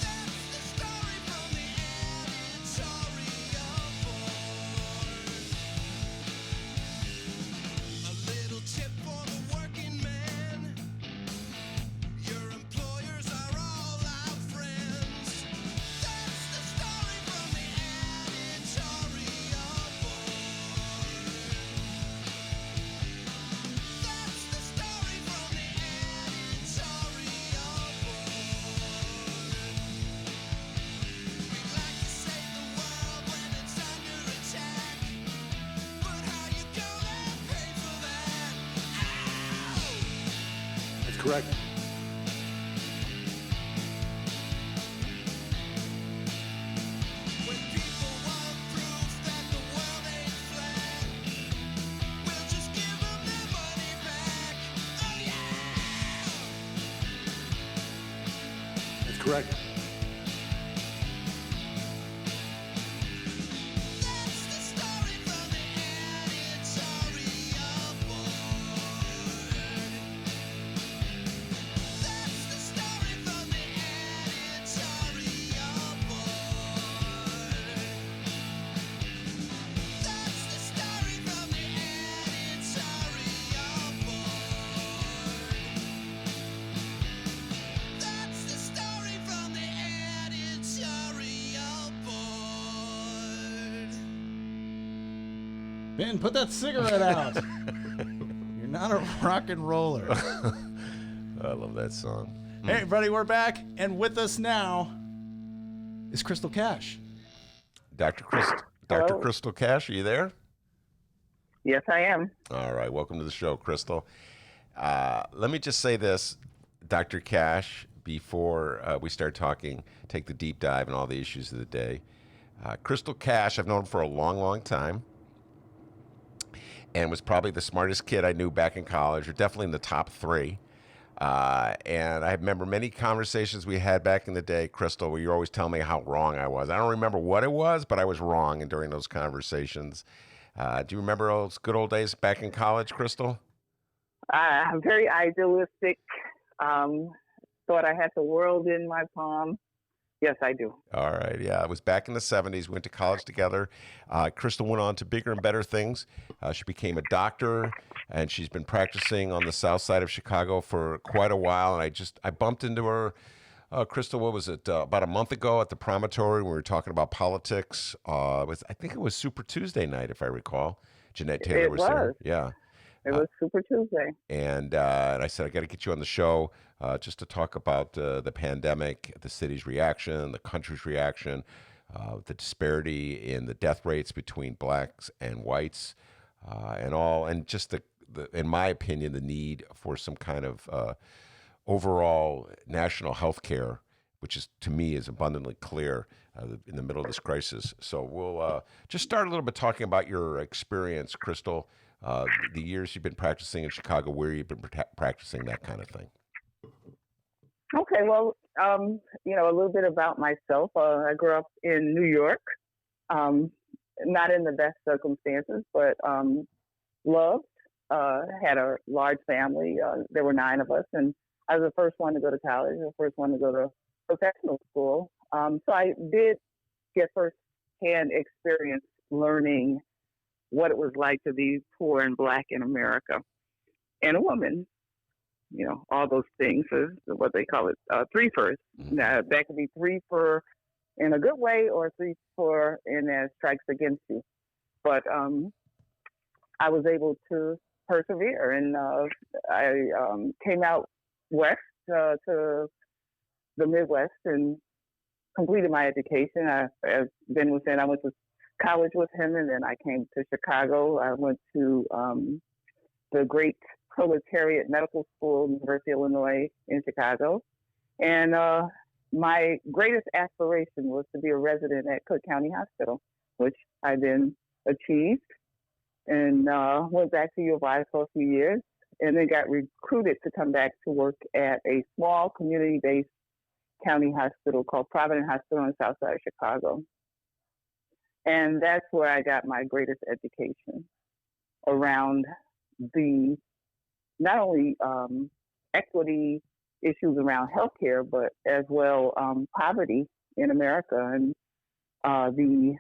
Speaker 1: That's the story from the editorial board. A little tip for the working man. Your employers are all our friends. That's the story from the editorial board. That's the story from the editorial board. We'd like to save the world when it's under attack, but how you gonna pay for that?
Speaker 6: That's correct.
Speaker 1: When people want proof that the world ain't flat, we'll just give them their money back. Oh yeah!
Speaker 6: That's correct.
Speaker 1: That's the story from the editorial board. That's the story from the editorial board. That's the story from the editorial board. That's the story from the editorial board.
Speaker 5: Ben, put that cigarette out. You're not a rock and roller.
Speaker 4: I love that song.
Speaker 5: Hey, everybody, we're back, and with us now is Crystal Cash.
Speaker 4: Dr.
Speaker 10: Hello.
Speaker 4: Crystal Cash, are you there?
Speaker 10: Yes, I am.
Speaker 4: All right, welcome to the show, Crystal. Let me just say this, Dr. Cash, before we start talking, take the deep dive and all the issues of the day. Crystal Cash, I've known for a long, long time, and was probably the smartest kid I knew back in college, or definitely in the top three. And I remember many conversations we had back in the day, Crystal, where you always tell me how wrong I was. I don't remember what it was, but I was wrong during those conversations. Do you remember those good old days back in college, Crystal?
Speaker 10: Very idealistic. Thought I had the world in my palm. Yes, I do.
Speaker 4: All right, yeah. It was back in the 70s. We went to college together. Crystal went on to bigger and better things. She became a doctor, and she's been practicing on the south side of Chicago for quite a while. And I bumped into her, Crystal, what was it, about a month ago at the Promontory. We were talking about politics. I think it was Super Tuesday night, if I recall. Jeanette Taylor was there. Yeah.
Speaker 10: It was Super Tuesday.
Speaker 4: And I said, I got to get you on the show just to talk about the pandemic, the city's reaction, the country's reaction, the disparity in the death rates between blacks and whites, and just in my opinion, the need for some kind of overall national health care, which is, to me, is abundantly clear in the middle of this crisis. So we'll just start a little bit talking about your experience, Crystal. The years you've been practicing in Chicago, where you've been practicing that kind of thing.
Speaker 10: Okay, well, a little bit about myself. I grew up in New York, not in the best circumstances, but loved, had a large family. There were 9 of us, and I was the first one to go to college, the first one to go to professional school. So I did get first-hand experience learning what it was like to be poor and black in America, and a woman. All those things is what they call it, 3 furs. Now, that could be 3 for in a good way or 3 for in as strikes against you. But I was able to persevere, and I came out west to the Midwest and completed my education. As Ben was saying, I went to college with him, and then I came to Chicago. I went to the great Proletariat Medical School, University of Illinois in Chicago. And my greatest aspiration was to be a resident at Cook County Hospital, which I then achieved, and went back to U of I for a few years, and then got recruited to come back to work at a small community-based county hospital called Providence Hospital on the south side of Chicago. And that's where I got my greatest education around the not only equity issues around healthcare, but as well poverty in America, and the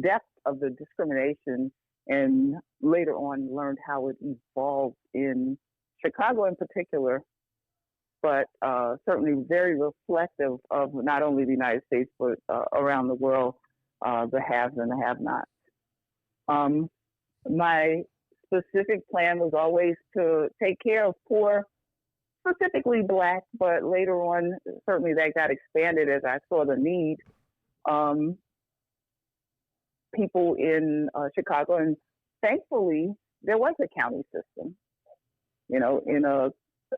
Speaker 10: depth of the discrimination, and later on learned how it evolved in Chicago in particular, but certainly very reflective of not only the United States, but around the world, the haves and the have-nots. My specific plan was always to take care of poor, specifically black, but later on, certainly that got expanded as I saw the need. People in Chicago, and thankfully, there was a county system. In a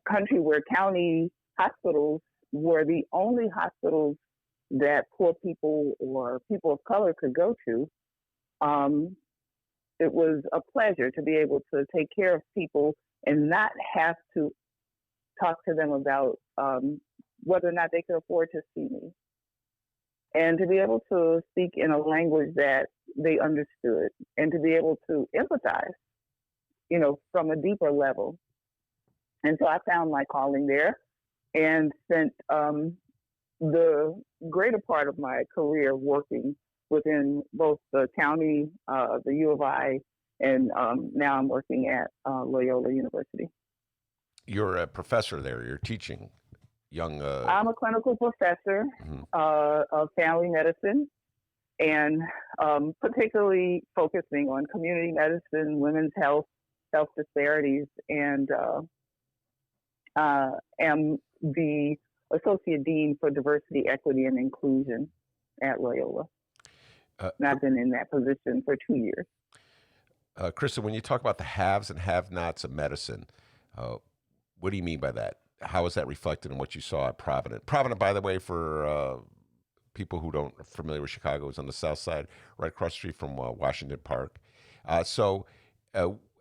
Speaker 10: country where county hospitals were the only hospitals that poor people or people of color could go to, it was a pleasure to be able to take care of people and not have to talk to them about whether or not they could afford to see me. And to be able to speak in a language that they understood, and to be able to empathize, from a deeper level. And so I found my calling there, and spent the greater part of my career working within both the county, the U of I, and now I'm working at Loyola University.
Speaker 4: You're a professor there. You're teaching young.
Speaker 10: I'm a clinical professor of family medicine, and particularly focusing on community medicine, women's health disparities, and am the Associate Dean for Diversity, Equity, and Inclusion at Loyola. And I've been in that position for 2 years.
Speaker 4: Krista, when you talk about the haves and have-nots of medicine, what do you mean by that? How is that reflected in what you saw at Providence? Providence, by the way, for people who don't are familiar with Chicago, is on the south side, right across the street from Washington Park. So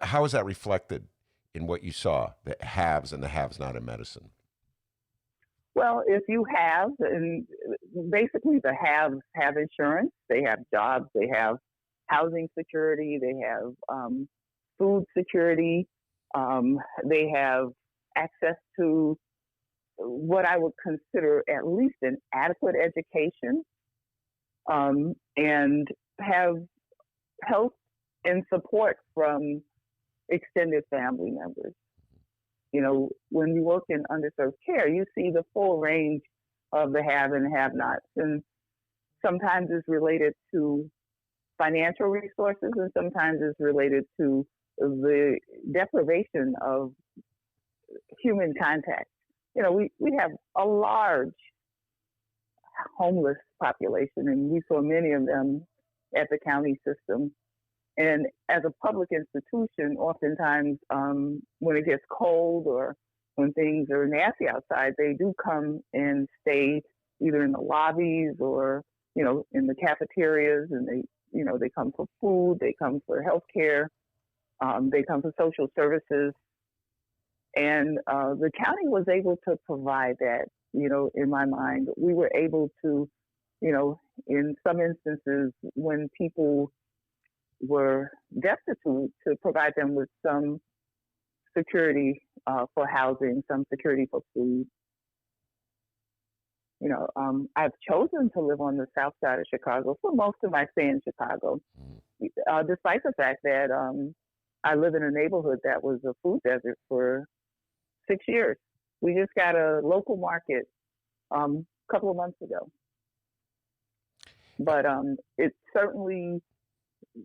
Speaker 4: how is that reflected in what you saw, the haves and the have-not in medicine?
Speaker 10: Well, if you have, and basically the haves have insurance, they have jobs, they have housing security, they have food security, They have access to what I would consider at least an adequate education, and have help and support from extended family members. You know, when you work in underserved care, you see the full range of the have and have-nots, and sometimes it's related to financial resources, and sometimes it's related to the deprivation of human contact. You know, we have a large homeless population, and we saw many of them at the county system. And as a public institution, oftentimes when it gets cold or when things are nasty outside, they do come and stay either in the lobbies or, you know, in the cafeterias, and they come for food, they come for health care, they come for social services. And the county was able to provide that, you know, in my mind. We were able to, you know, in some instances when people were destitute, to provide them with some security for housing, some security for food. You know, I've chosen to live on the south side of Chicago for most of my stay in Chicago, despite the fact that I live in a neighborhood that was a food desert for 6 years. We just got a local market a couple of months ago. But it certainly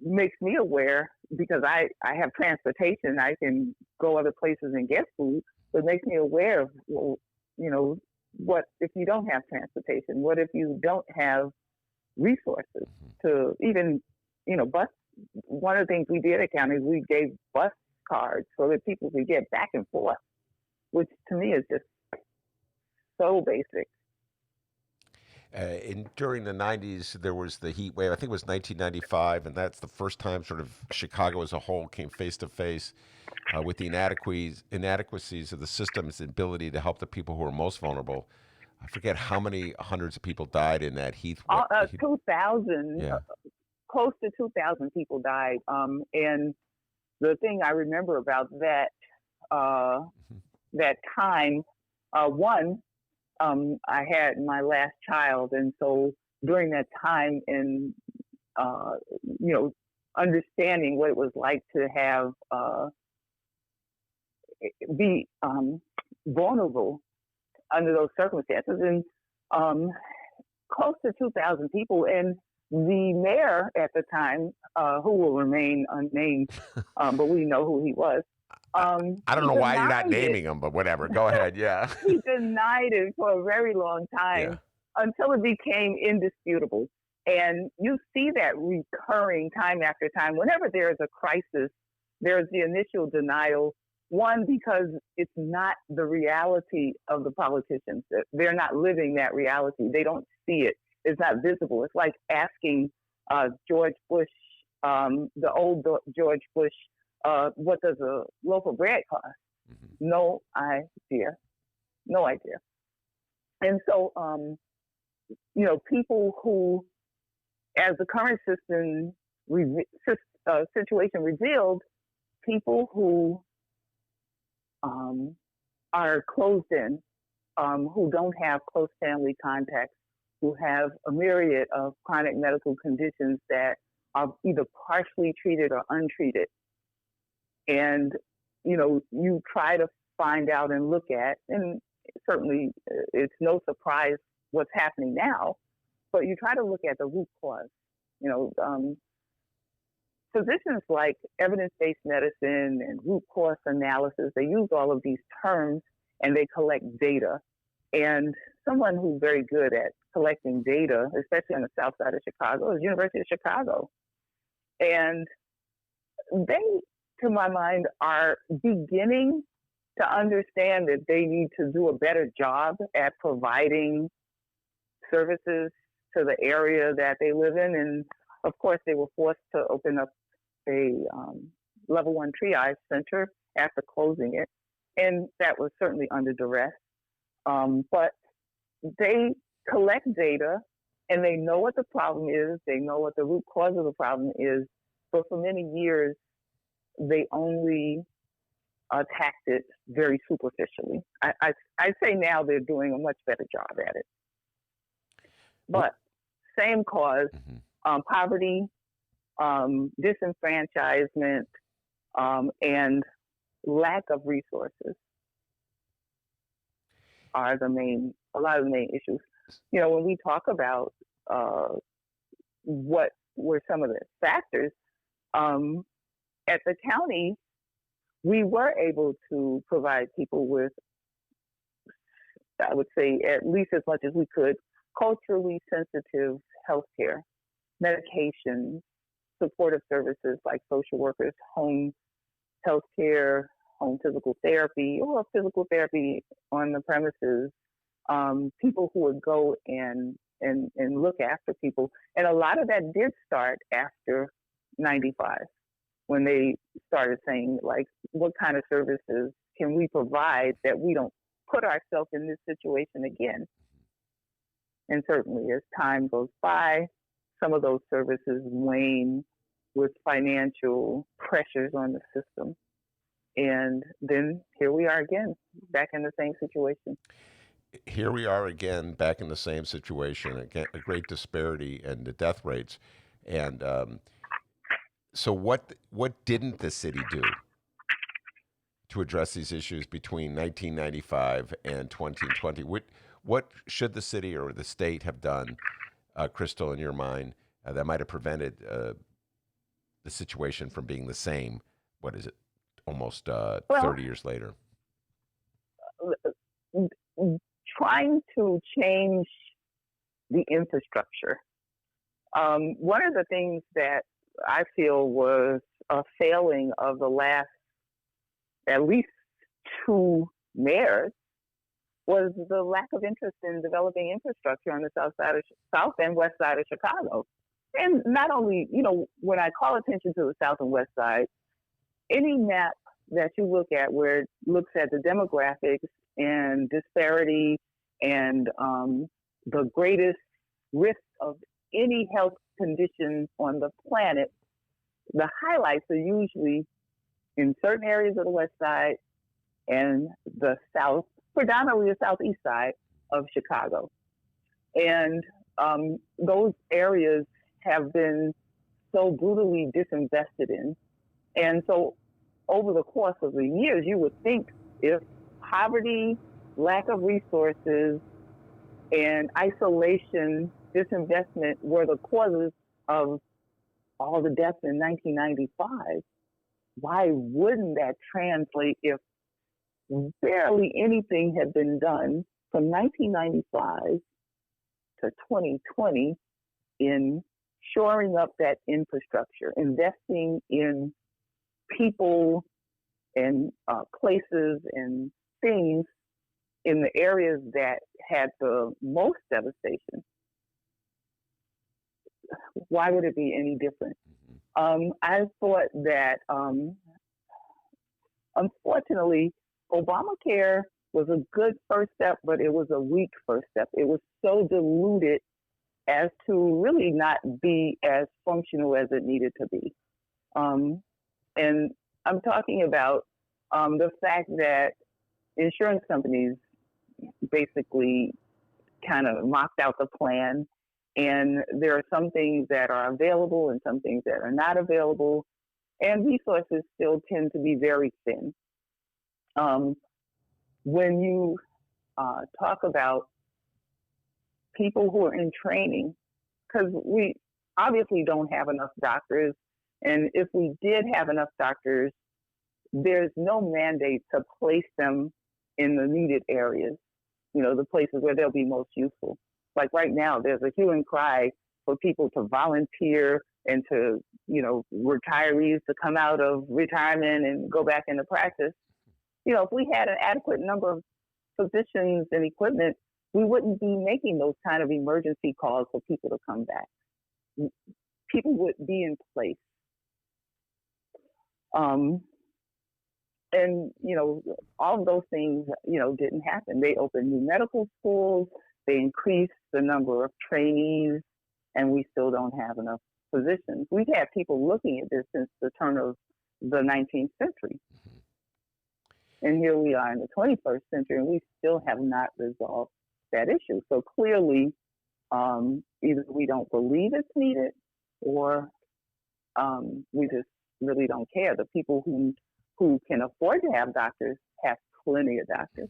Speaker 10: makes me aware, because I have transportation. I can go other places and get food, but it makes me aware of, well, you know, what if you don't have transportation? What if you don't have resources to even, you know, bus? One of the things we did at county is we gave bus cards so that people could get back and forth, which to me is just so basic.
Speaker 4: During the 90s, there was the heat wave. I think it was 1995, and that's the first time sort of Chicago as a whole came face to face with the inadequacies of the system's ability to help the people who are most vulnerable. I forget how many hundreds of people died in that heat.
Speaker 10: 2,000,
Speaker 4: Yeah.
Speaker 10: Close to 2,000 people died. And the thing I remember about that that time, I had my last child, and so during that time, and you know, understanding what it was like to have be vulnerable under those circumstances, and close to 2,000 people, and the mayor at the time, who will remain unnamed, but we know who he was.
Speaker 4: I don't know why you're not naming him, but whatever. Go ahead. Yeah.
Speaker 10: He denied it for a very long time until it became indisputable. And you see that recurring time after time. Whenever there is a crisis, there's the initial denial. One, because it's not the reality of the politicians. They're not living that reality. They don't see it. It's not visible. It's like asking George Bush, the old George Bush, what does a loaf of bread cost? No idea. No idea. And so, you know, people who, as the current situation revealed, people who are closed in, who don't have close family contacts, who have a myriad of chronic medical conditions that are either partially treated or untreated. And, you know, you try to find out and look at, and certainly it's no surprise what's happening now, but you try to look at the root cause. You know, physicians like evidence-based medicine and root cause analysis, they use all of these terms and they collect data. And someone who's very good at collecting data, especially on the south side of Chicago, is University of Chicago. And they, to my mind, are beginning to understand that they need to do a better job at providing services to the area that they live in. And of course, they were forced to open up a level 1 triage center after closing it. And that was certainly under duress. But they collect data and they know what the problem is. They know what the root cause of the problem is. But for many years, they only attacked it very superficially. I say now they're doing a much better job at it. But same cause, poverty, disenfranchisement, and lack of resources are a lot of the main issues. You know, when we talk about what were some of the factors, at the county, we were able to provide people with, I would say, at least as much as we could, culturally sensitive healthcare, medications, supportive services like social workers, home healthcare, home physical therapy, or physical therapy on the premises, people who would go and look after people. And a lot of that did start after 95, when they started saying, like, what kind of services can we provide that we don't put ourselves in this situation again? And certainly as time goes by, some of those services wane with financial pressures on the system. And then here we are again, back in the same situation.
Speaker 4: Here we are again, back in the same situation, again, a great disparity in the death rates. And so what didn't the city do to address these issues between 1995 and 2020? What should the city or the state have done, Crystal, in your mind, that might have prevented the situation from being the same? What is it, almost 30 years later?
Speaker 10: Trying to change the infrastructure. One of the things that I feel was a failing of the last at least two mayors was the lack of interest in developing infrastructure on the south and west side of Chicago. And not only, you know, when I call attention to the south and west side, any map that you look at where it looks at the demographics and disparity and the greatest risk of any health condition on the planet, the highlights are usually in certain areas of the west side and the south, predominantly the southeast side of Chicago. And those areas have been so brutally disinvested in. And so over the course of the years, you would think if poverty, lack of resources, and isolation, disinvestment were the causes of all the deaths in 1995, why wouldn't that translate if barely anything had been done from 1995 to 2020 in shoring up that infrastructure, investing in people and places and things in the areas that had the most devastation? Why would it be any different? I thought that, unfortunately, Obamacare was a good first step, but it was a weak first step. It was so diluted as to really not be as functional as it needed to be. And I'm talking about the fact that insurance companies basically kind of mocked out the plan. And there are some things that are available and some things that are not available. And resources still tend to be very thin. When you talk about people who are in training, because we obviously don't have enough doctors. And if we did have enough doctors, there's no mandate to place them in the needed areas, you know, the places where they'll be most useful. Like right now, there's a hue and cry for people to volunteer and to, you know, retirees to come out of retirement and go back into practice. You know, if we had an adequate number of physicians and equipment, we wouldn't be making those kind of emergency calls for people to come back. People would be in place. And, you know, all of those things, you know, didn't happen. They opened new medical schools, they increased the number of trainees, and we still don't have enough physicians. We've had people looking at this since the turn of the 19th century. And here we are in the 21st century, and we still have not resolved that issue. So clearly, either we don't believe it's needed, or we just really don't care. The people who can afford to have doctors have plenty of doctors.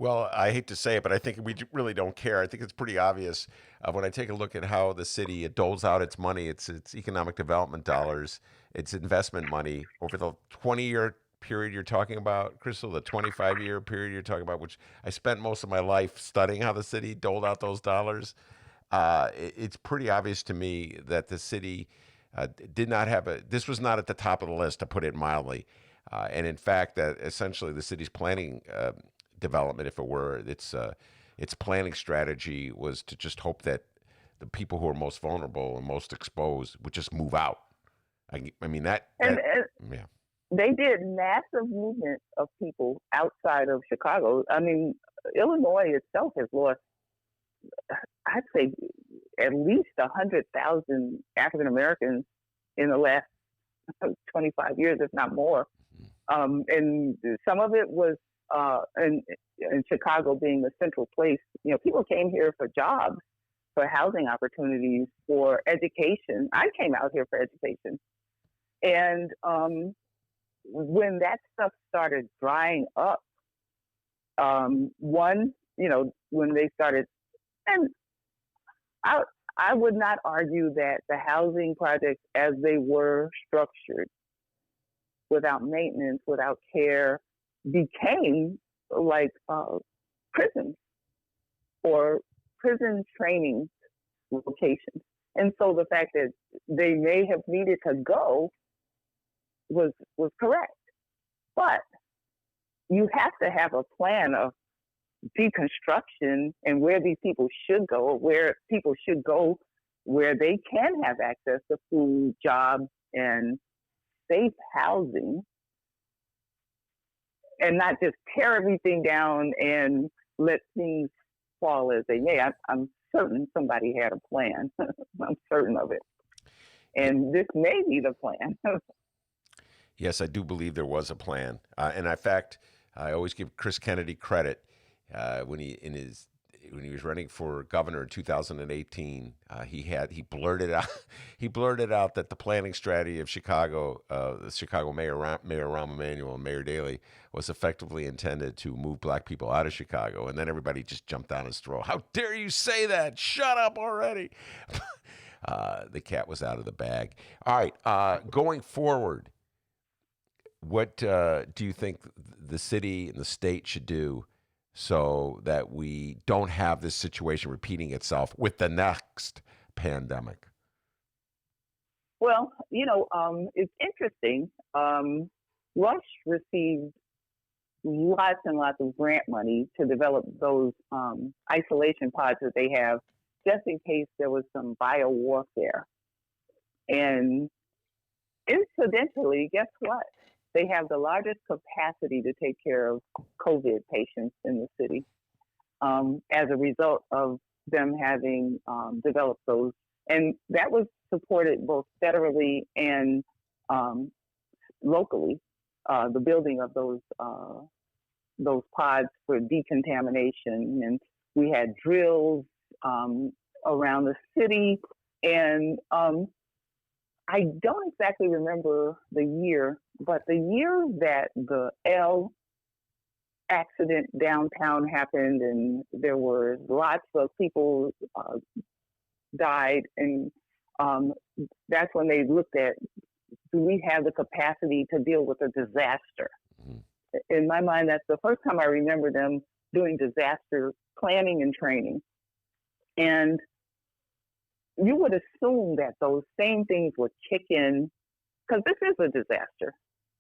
Speaker 4: Well, I hate to say it, but I think we really don't care. I think it's pretty obvious when I take a look at how the city doles out its money, its economic development dollars, its investment money over the 20-year period you're talking about, Crystal, the 25-year period you're talking about, which I spent most of my life studying how the city doled out those dollars. It's pretty obvious to me that the city did not have this was not at the top of the list, to put it mildly. And in fact, that essentially the city's planning development, if it were, its planning strategy was to just hope that the people who are most vulnerable and most exposed would just move out. I mean, yeah.
Speaker 10: They did massive movement of people outside of Chicago. I mean, Illinois itself has lost, I'd say, at least 100,000 African Americans in the last 25 years, if not more. And some of it was in Chicago being the central place. You know, people came here for jobs, for housing opportunities, for education. I came out here for education. And when that stuff started drying up, when they started, and I would not argue that the housing projects as they were structured, without maintenance, without care, became like prisons or prison training locations. And so the fact that they may have needed to go was correct. But you have to have a plan of deconstruction and where these people should go, where people should go, where they can have access to food, jobs, and safe housing, and not just tear everything down and let things fall as they may. I'm certain somebody had a plan. I'm certain of it. And this may be the plan.
Speaker 4: Yes, I do believe there was a plan. And in fact, I always give Chris Kennedy credit when he was running for governor in 2018. He blurted out that the planning strategy of Chicago, the Chicago Mayor Rahm Emanuel and Mayor Daley, was effectively intended to move black people out of Chicago. And then everybody just jumped down his throat. How dare you say that? Shut up already. The cat was out of the bag. All right, going forward, what do you think the city and the state should do so that we don't have this situation repeating itself with the next pandemic?
Speaker 10: Well, it's interesting. Rush received lots and lots of grant money to develop those isolation pods that they have, just in case there was some biowarfare. And incidentally, guess what? They have the largest capacity to take care of COVID patients in the city as a result of them having developed those. And that was supported both federally and locally, the building of those pods for decontamination. And we had drills around the city. And I don't exactly remember the year, but the year that the L accident downtown happened and there were lots of people died, and that's when they looked at, do we have the capacity to deal with a disaster? Mm-hmm. In my mind, that's the first time I remember them doing disaster planning and training. And you would assume that those same things would kick in, because this is a disaster.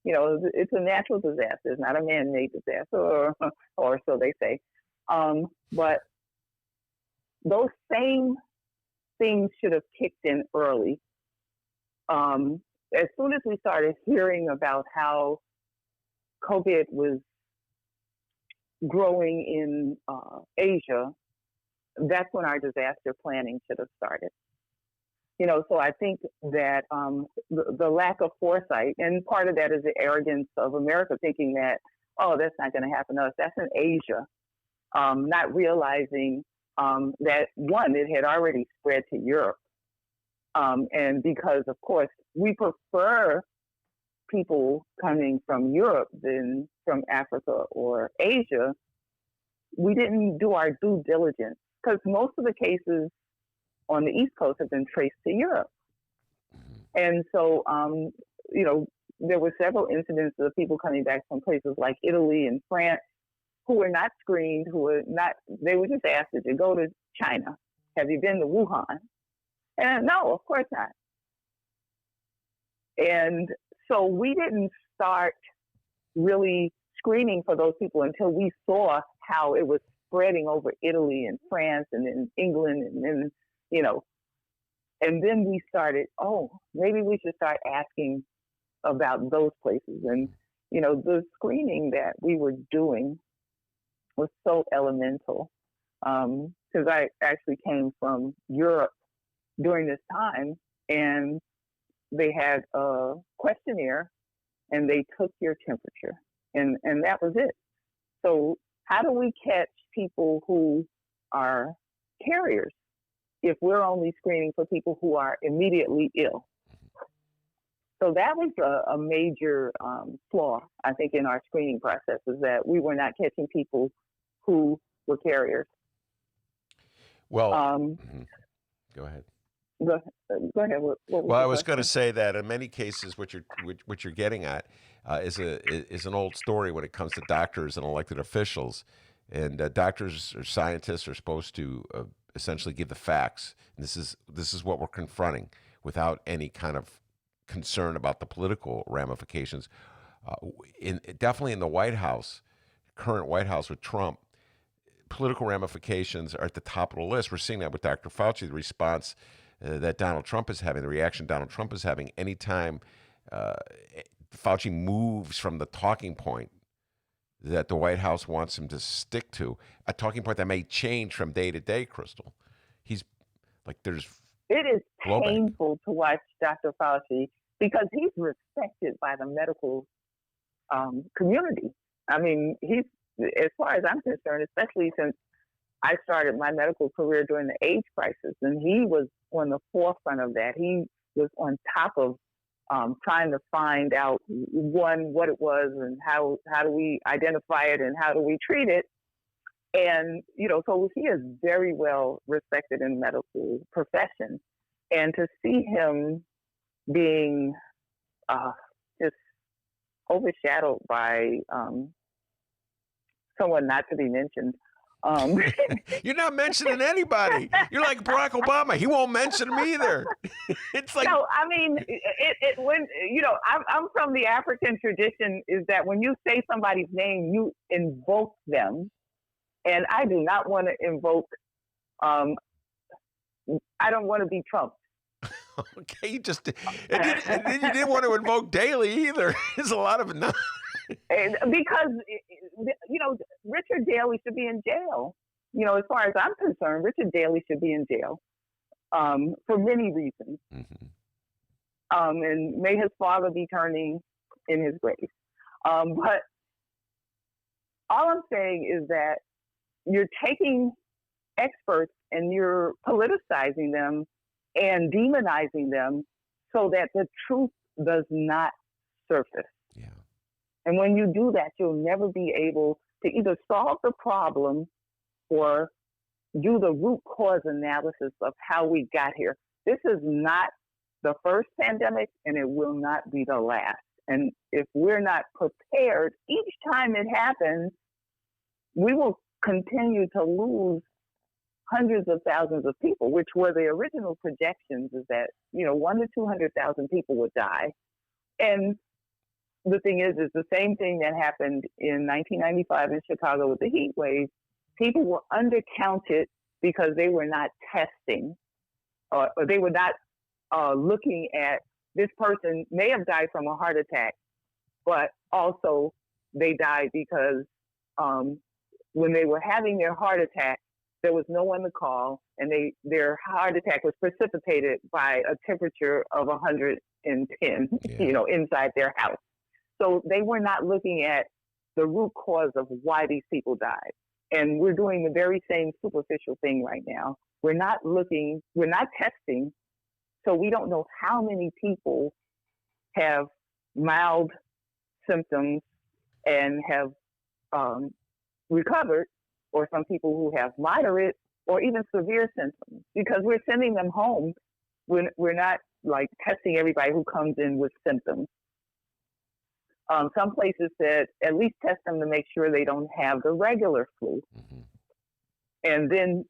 Speaker 10: It's a natural disaster. It's not a man-made disaster, or so they say. But those same things should have kicked in early. As soon as we started hearing about how COVID was growing in Asia, that's when our disaster planning should have started. So I think that the lack of foresight, and part of that is the arrogance of America thinking that, oh, that's not going to happen to us. That's in Asia, not realizing that, one, it had already spread to Europe. And because, of course, we prefer people coming from Europe than from Africa or Asia, we didn't do our due diligence, because most of the cases on the East Coast have been traced to Europe. And so, there were several incidents of people coming back from places like Italy and France who were not screened, they were just asked, did you go to China? Have you been to Wuhan? And no, of course not. And so we didn't start really screening for those people until we saw how it was spreading over Italy and France and then England, and then, and then we started, maybe we should start asking about those places. And, the screening that we were doing was so elemental, because I actually came from Europe during this time, and they had a questionnaire and they took your temperature, and that was it. So how do we catch people who are carriers if we're only screening for people who are immediately ill? So that was a major flaw, I think, in our screening process, is that we were not catching people who were carriers.
Speaker 4: Well, go ahead.
Speaker 10: Go ahead.
Speaker 4: Well, I was going to say that in many cases, what you're getting at is an old story when it comes to doctors and elected officials. And doctors or scientists are supposed to essentially give the facts. And this is what we're confronting, without any kind of concern about the political ramifications. Definitely in the White House, current White House with Trump, political ramifications are at the top of the list. We're seeing that with Dr. Fauci, the response that Donald Trump is having, the reaction Donald Trump is having anytime Fauci moves from the talking point that the White House wants him to stick to, a talking point that may change from day to day, Crystal. He's like, it is
Speaker 10: painful to watch Dr. Fauci, because he's respected by the medical community. I mean, he's, as far as I'm concerned, especially since I started my medical career during the AIDS crisis, and he was on the forefront of that. He was on top of trying to find out, one, what it was and how do we identify it and how do we treat it. And, so he is very well respected in the medical profession. And to see him being just overshadowed by someone not to be mentioned.
Speaker 4: You're not mentioning anybody. You're like Barack Obama. He won't mention him either. It's like,
Speaker 10: no, I mean, when I'm from the African tradition, is that when you say somebody's name, you invoke them, and I do not want to invoke. I don't want to be Trump.
Speaker 4: Okay, you just and you didn't want to invoke Daley either. There's a lot of no.
Speaker 10: Because Richard Daley should be in jail. As far as I'm concerned, Richard Daley should be in jail for many reasons. Mm-hmm. And may his father be turning in his grave. But all I'm saying is that you're taking experts and you're politicizing them and demonizing them so that the truth does not surface.
Speaker 4: Yeah.
Speaker 10: And when you do that, you'll never be able to either solve the problem or do the root cause analysis of how we got here. This is not the first pandemic, and it will not be the last. And if we're not prepared, each time it happens, we will continue to lose hundreds of thousands of people, which were the original projections, is that, 100,000 to 200,000 people would die. And the thing is the same thing that happened in 1995 in Chicago with the heat wave. People were undercounted because they were not testing, or they were not looking at, this person may have died from a heart attack, but also they died because when they were having their heart attack, There was no one to call, and their heart attack was precipitated by a temperature of 110, inside their house. So they were not looking at the root cause of why these people died. And we're doing the very same superficial thing right now. We're not testing, so we don't know how many people have mild symptoms and have recovered, or some people who have moderate or even severe symptoms, because we're sending them home. We're not like testing everybody who comes in with symptoms. Some places said at least test them to make sure they don't have the regular flu.
Speaker 4: Mm-hmm.
Speaker 10: And then,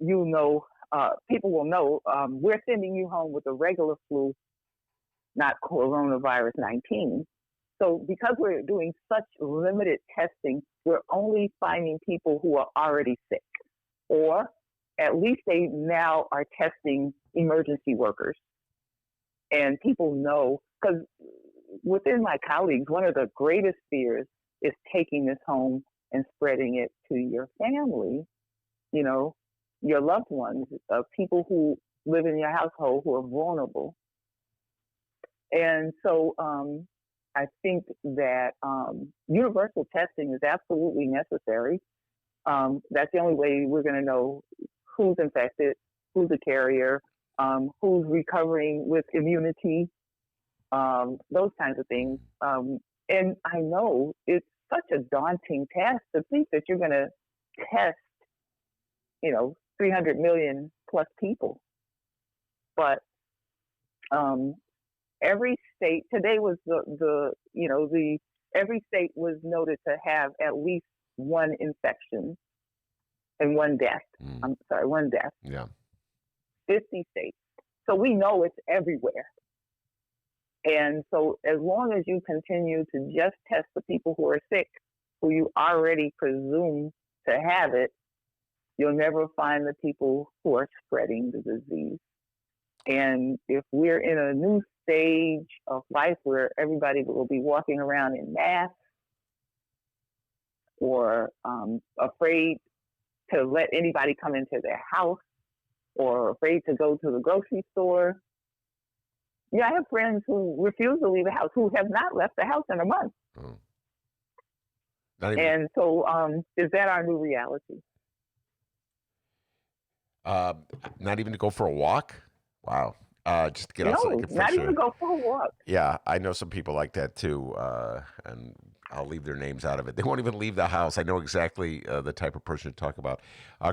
Speaker 10: people will know, we're sending you home with the regular flu, not coronavirus 19. So because we're doing such limited testing, we're only finding people who are already sick, or at least they now are testing emergency workers. And people know, because within my colleagues, one of the greatest fears is taking this home and spreading it to your family, your loved ones, people who live in your household who are vulnerable. And so I think that universal testing is absolutely necessary. That's the only way we're going to know who's infected, who's a carrier, who's recovering with immunity, those kinds of things. And I know it's such a daunting task to think that you're going to test, 300 million plus people. But every state today was every state was noted to have at least one infection and one death. One death.
Speaker 4: Yeah.
Speaker 10: 50 states. So we know it's everywhere. And so as long as you continue to just test the people who are sick, who you already presume to have it, you'll never find the people who are spreading the disease. And if we're in a new stage of life where everybody will be walking around in masks, or afraid to let anybody come into their house, or afraid to go to the grocery store. I have friends who refuse to leave the house, who have not left the house in a month. And so is that our new reality?
Speaker 4: Not even to go for a walk? Wow. Just to get outside.
Speaker 10: No, not even to go for a walk.
Speaker 4: Yeah, I know some people like that too, and I'll leave their names out of it. They won't even leave the house. I know exactly the type of person to talk about.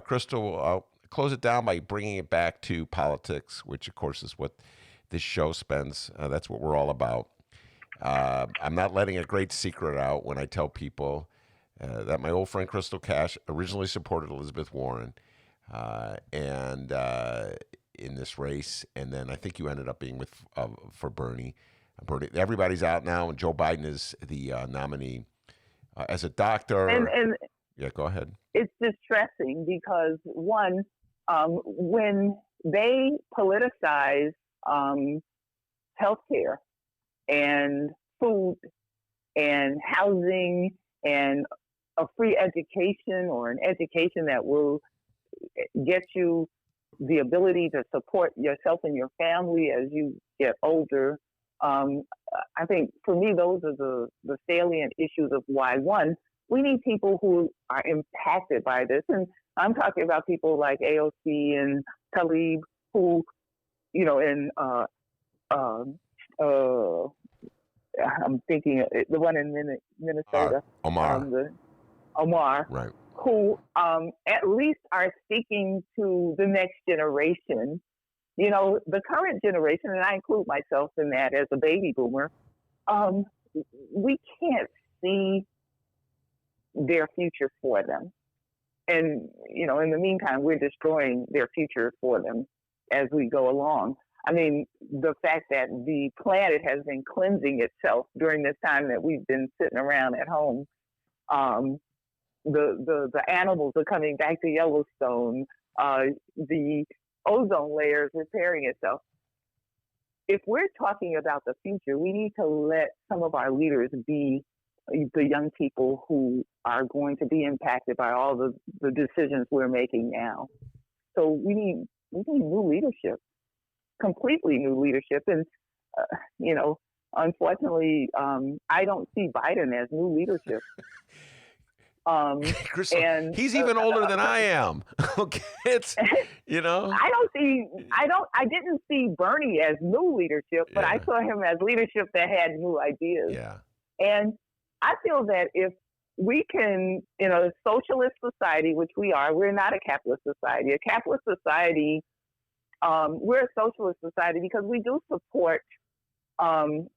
Speaker 4: Crystal, I'll close it down by bringing it back to politics, which of course is what this show spends. That's what we're all about. I'm not letting a great secret out when I tell people that my old friend Crystal Cash originally supported Elizabeth Warren, and in this race, and then I think you ended up being with for Bernie. Everybody's out now, and Joe Biden is the nominee. As a doctor,
Speaker 10: and
Speaker 4: yeah, go ahead.
Speaker 10: It's distressing because one, when they politicize healthcare and food and housing and a free education, or an education that will get you the ability to support yourself and your family as you get older. I think for me, those are the salient issues of why, one, we need people who are impacted by this. And I'm talking about people like AOC and Tlaib, who, and I'm thinking the one in Minnesota. Omar.
Speaker 4: Right.
Speaker 10: Who at least are speaking to the next generation. The current generation, and I include myself in that as a baby boomer, we can't see their future for them. And, in the meantime, we're destroying their future for them as we go along. I mean, the fact that the planet has been cleansing itself during this time that we've been sitting around at home. The animals are coming back to Yellowstone. The ozone layer is repairing itself. If we're talking about the future, we need to let some of our leaders be the young people who are going to be impacted by all the decisions we're making now. So we need new leadership, completely new leadership. And, unfortunately, I don't see Biden as new leadership.
Speaker 4: Crystal,
Speaker 10: And
Speaker 4: he's even older than I am. Okay, it's,
Speaker 10: I didn't see Bernie as new leadership, but I saw him as leadership that had new ideas.
Speaker 4: Yeah.
Speaker 10: And I feel that if we can, in a socialist society, which we are, we're not a capitalist society. A capitalist society, we're a socialist society because we do support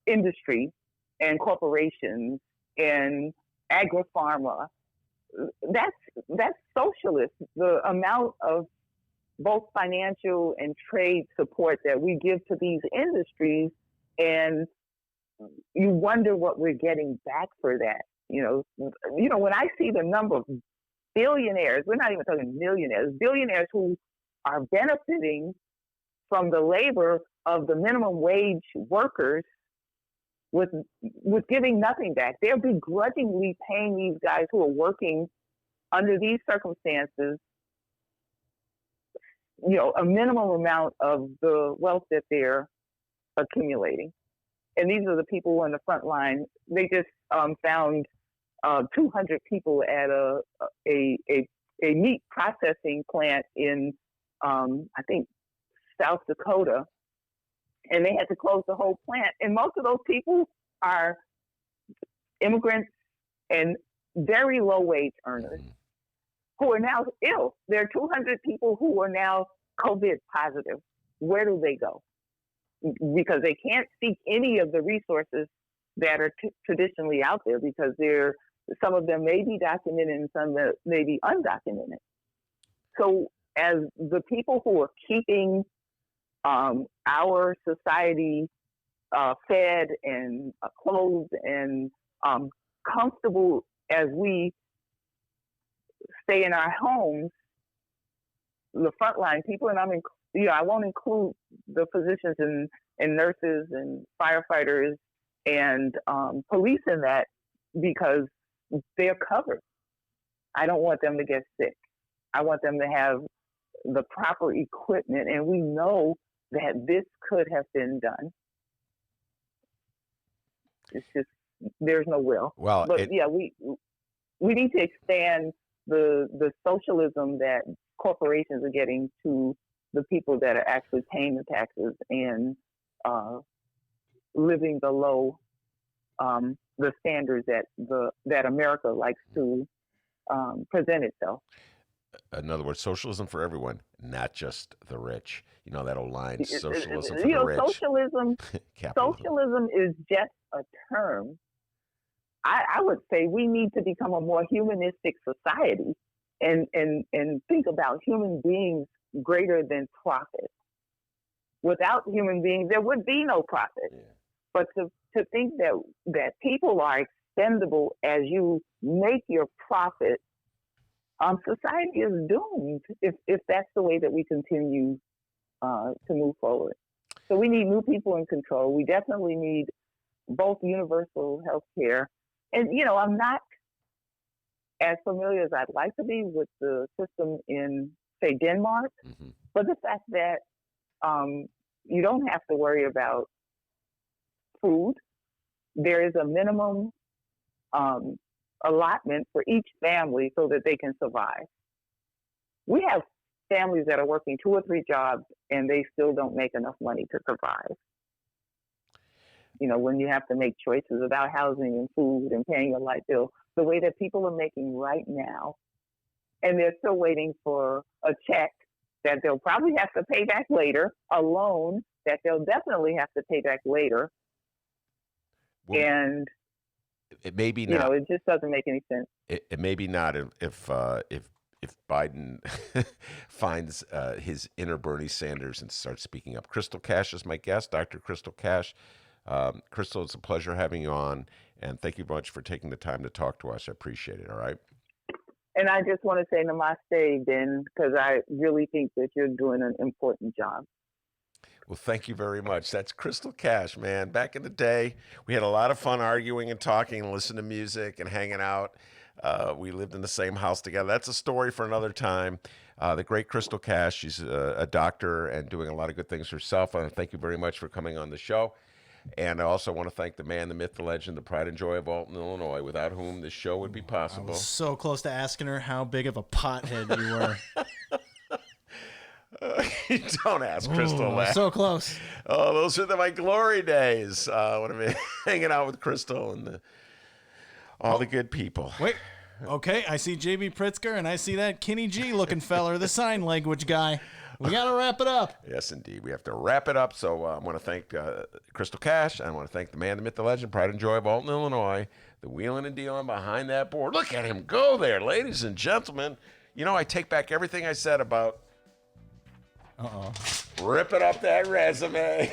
Speaker 10: industry and corporations and agri-pharma. That's socialist. The amount of both financial and trade support that we give to these industries, and you wonder what we're getting back for that. When I see the number of billionaires, we're not even talking millionaires, billionaires who are benefiting from the labor of the minimum wage workers with giving nothing back. They're begrudgingly paying these guys who are working under these circumstances, a minimum amount of the wealth that they're accumulating. And these are the people on the front line. They just found 200 people at a meat processing plant in, I think, South Dakota. And they had to close the whole plant. And most of those people are immigrants and very low wage earners who are now ill. There are 200 people who are now COVID positive. Where do they go? Because they can't seek any of the resources that are traditionally out there, because some of them may be documented and some that may be undocumented. So as the people who are keeping our society fed and clothed and comfortable as we stay in our homes, the frontline people, and I won't include the physicians and nurses and firefighters and police in that, because they're covered. I don't want them to get sick. I want them to have the proper equipment, and we know that this could have been done. It's just, there's no will.
Speaker 4: Well,
Speaker 10: but we need to expand the socialism that corporations are getting to the people that are actually paying the taxes and living below the standards that America likes to present itself.
Speaker 4: In other words, socialism for everyone, not just the rich. That old line, socialism for the rich.
Speaker 10: Socialism is just a term. I would say we need to become a more humanistic society and think about human beings greater than profit. Without human beings, there would be no profit. Yeah. But to think that people are expendable as you make your profit, society is doomed if that's the way that we continue to move forward. So we need new people in control. We definitely need both universal health care. And, I'm not as familiar as I'd like to be with the system in, say, Denmark, but the fact that you don't have to worry about food. There is a minimum allotment for each family so that they can survive. We have families that are working 2 or 3 jobs and they still don't make enough money to survive. When you have to make choices about housing and food and paying a light bill, the way that people are making right now, and they're still waiting for a check that they'll probably have to pay back later, a loan that they'll definitely have to pay back later. Well, and
Speaker 4: it may be not.
Speaker 10: It just doesn't make any sense.
Speaker 4: It may be not if Biden finds his inner Bernie Sanders and starts speaking up. Crystal Cash is my guest, Dr. Crystal Cash. Crystal, it's a pleasure having you on, and thank you much for taking the time to talk to us. I appreciate it. All right.
Speaker 10: And I just want to say namaste, Ben, because I really think that you're doing an important job.
Speaker 4: Well, thank you very much. That's Crystal Cash, man. Back in the day, we had a lot of fun arguing and talking and listening to music and hanging out. We lived in the same house together. That's a story for another time. The great Crystal Cash, she's a doctor and doing a lot of good things herself. And thank you very much for coming on the show. And I also want to thank the man, the myth, the legend, the pride and joy of Alton, Illinois, without whom this show would be
Speaker 5: I
Speaker 4: possible.
Speaker 5: was so close to asking her how big of a pothead you were.
Speaker 4: Don't ask Crystal that.
Speaker 5: So close.
Speaker 4: Oh, those are my glory days. When I'm hanging out with Crystal and all the good people.
Speaker 5: Wait. Okay, I see JB Pritzker, and I see that Kenny G looking feller, the sign language guy. We got to wrap it up.
Speaker 4: Yes, indeed. We have to wrap it up. So I want to thank Crystal Cash. I want to thank the man, the myth, the legend, pride and joy of Alton, Illinois, the wheeling and dealing behind that board. Look at him go there, ladies and gentlemen. You know, I take back everything I said about ripping up that resume.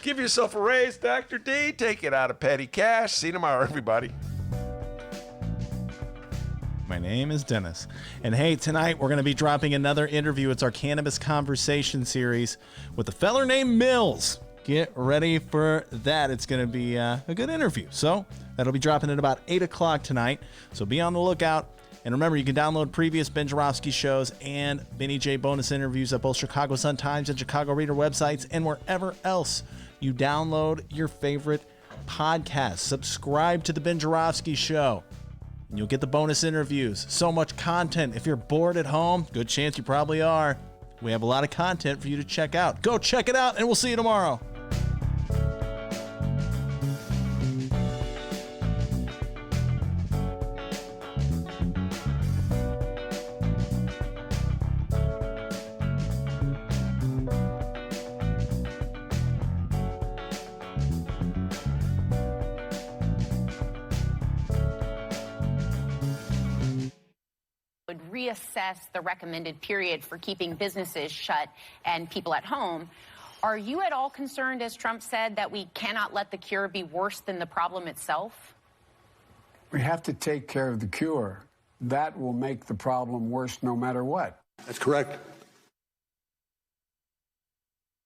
Speaker 4: Give yourself a raise, Dr. D. Take it out of petty cash. See you tomorrow, everybody.
Speaker 5: My name is Dennis. And hey, tonight we're going to be dropping another interview. It's our Cannabis Conversation series with a feller named Mills. Get ready for that. It's going to be a good interview. So that'll be dropping at about 8 o'clock tonight. So be on the lookout. And remember, you can download previous Ben Joravsky shows and Benny J bonus interviews at both Chicago Sun-Times and Chicago Reader websites and wherever else you download your favorite podcast. Subscribe to the Ben Joravsky Show. And you'll get the bonus interviews. So much content. If you're bored at home, good chance you probably are. We have a lot of content for you to check out. Go check it out, and we'll see you tomorrow.
Speaker 8: Would reassess the recommended period for keeping businesses shut and people at home. Are you at all concerned, as Trump said, that we cannot let the cure be worse than the problem itself?
Speaker 9: We have to take care of the cure. That will make the problem worse no matter what.
Speaker 11: That's correct.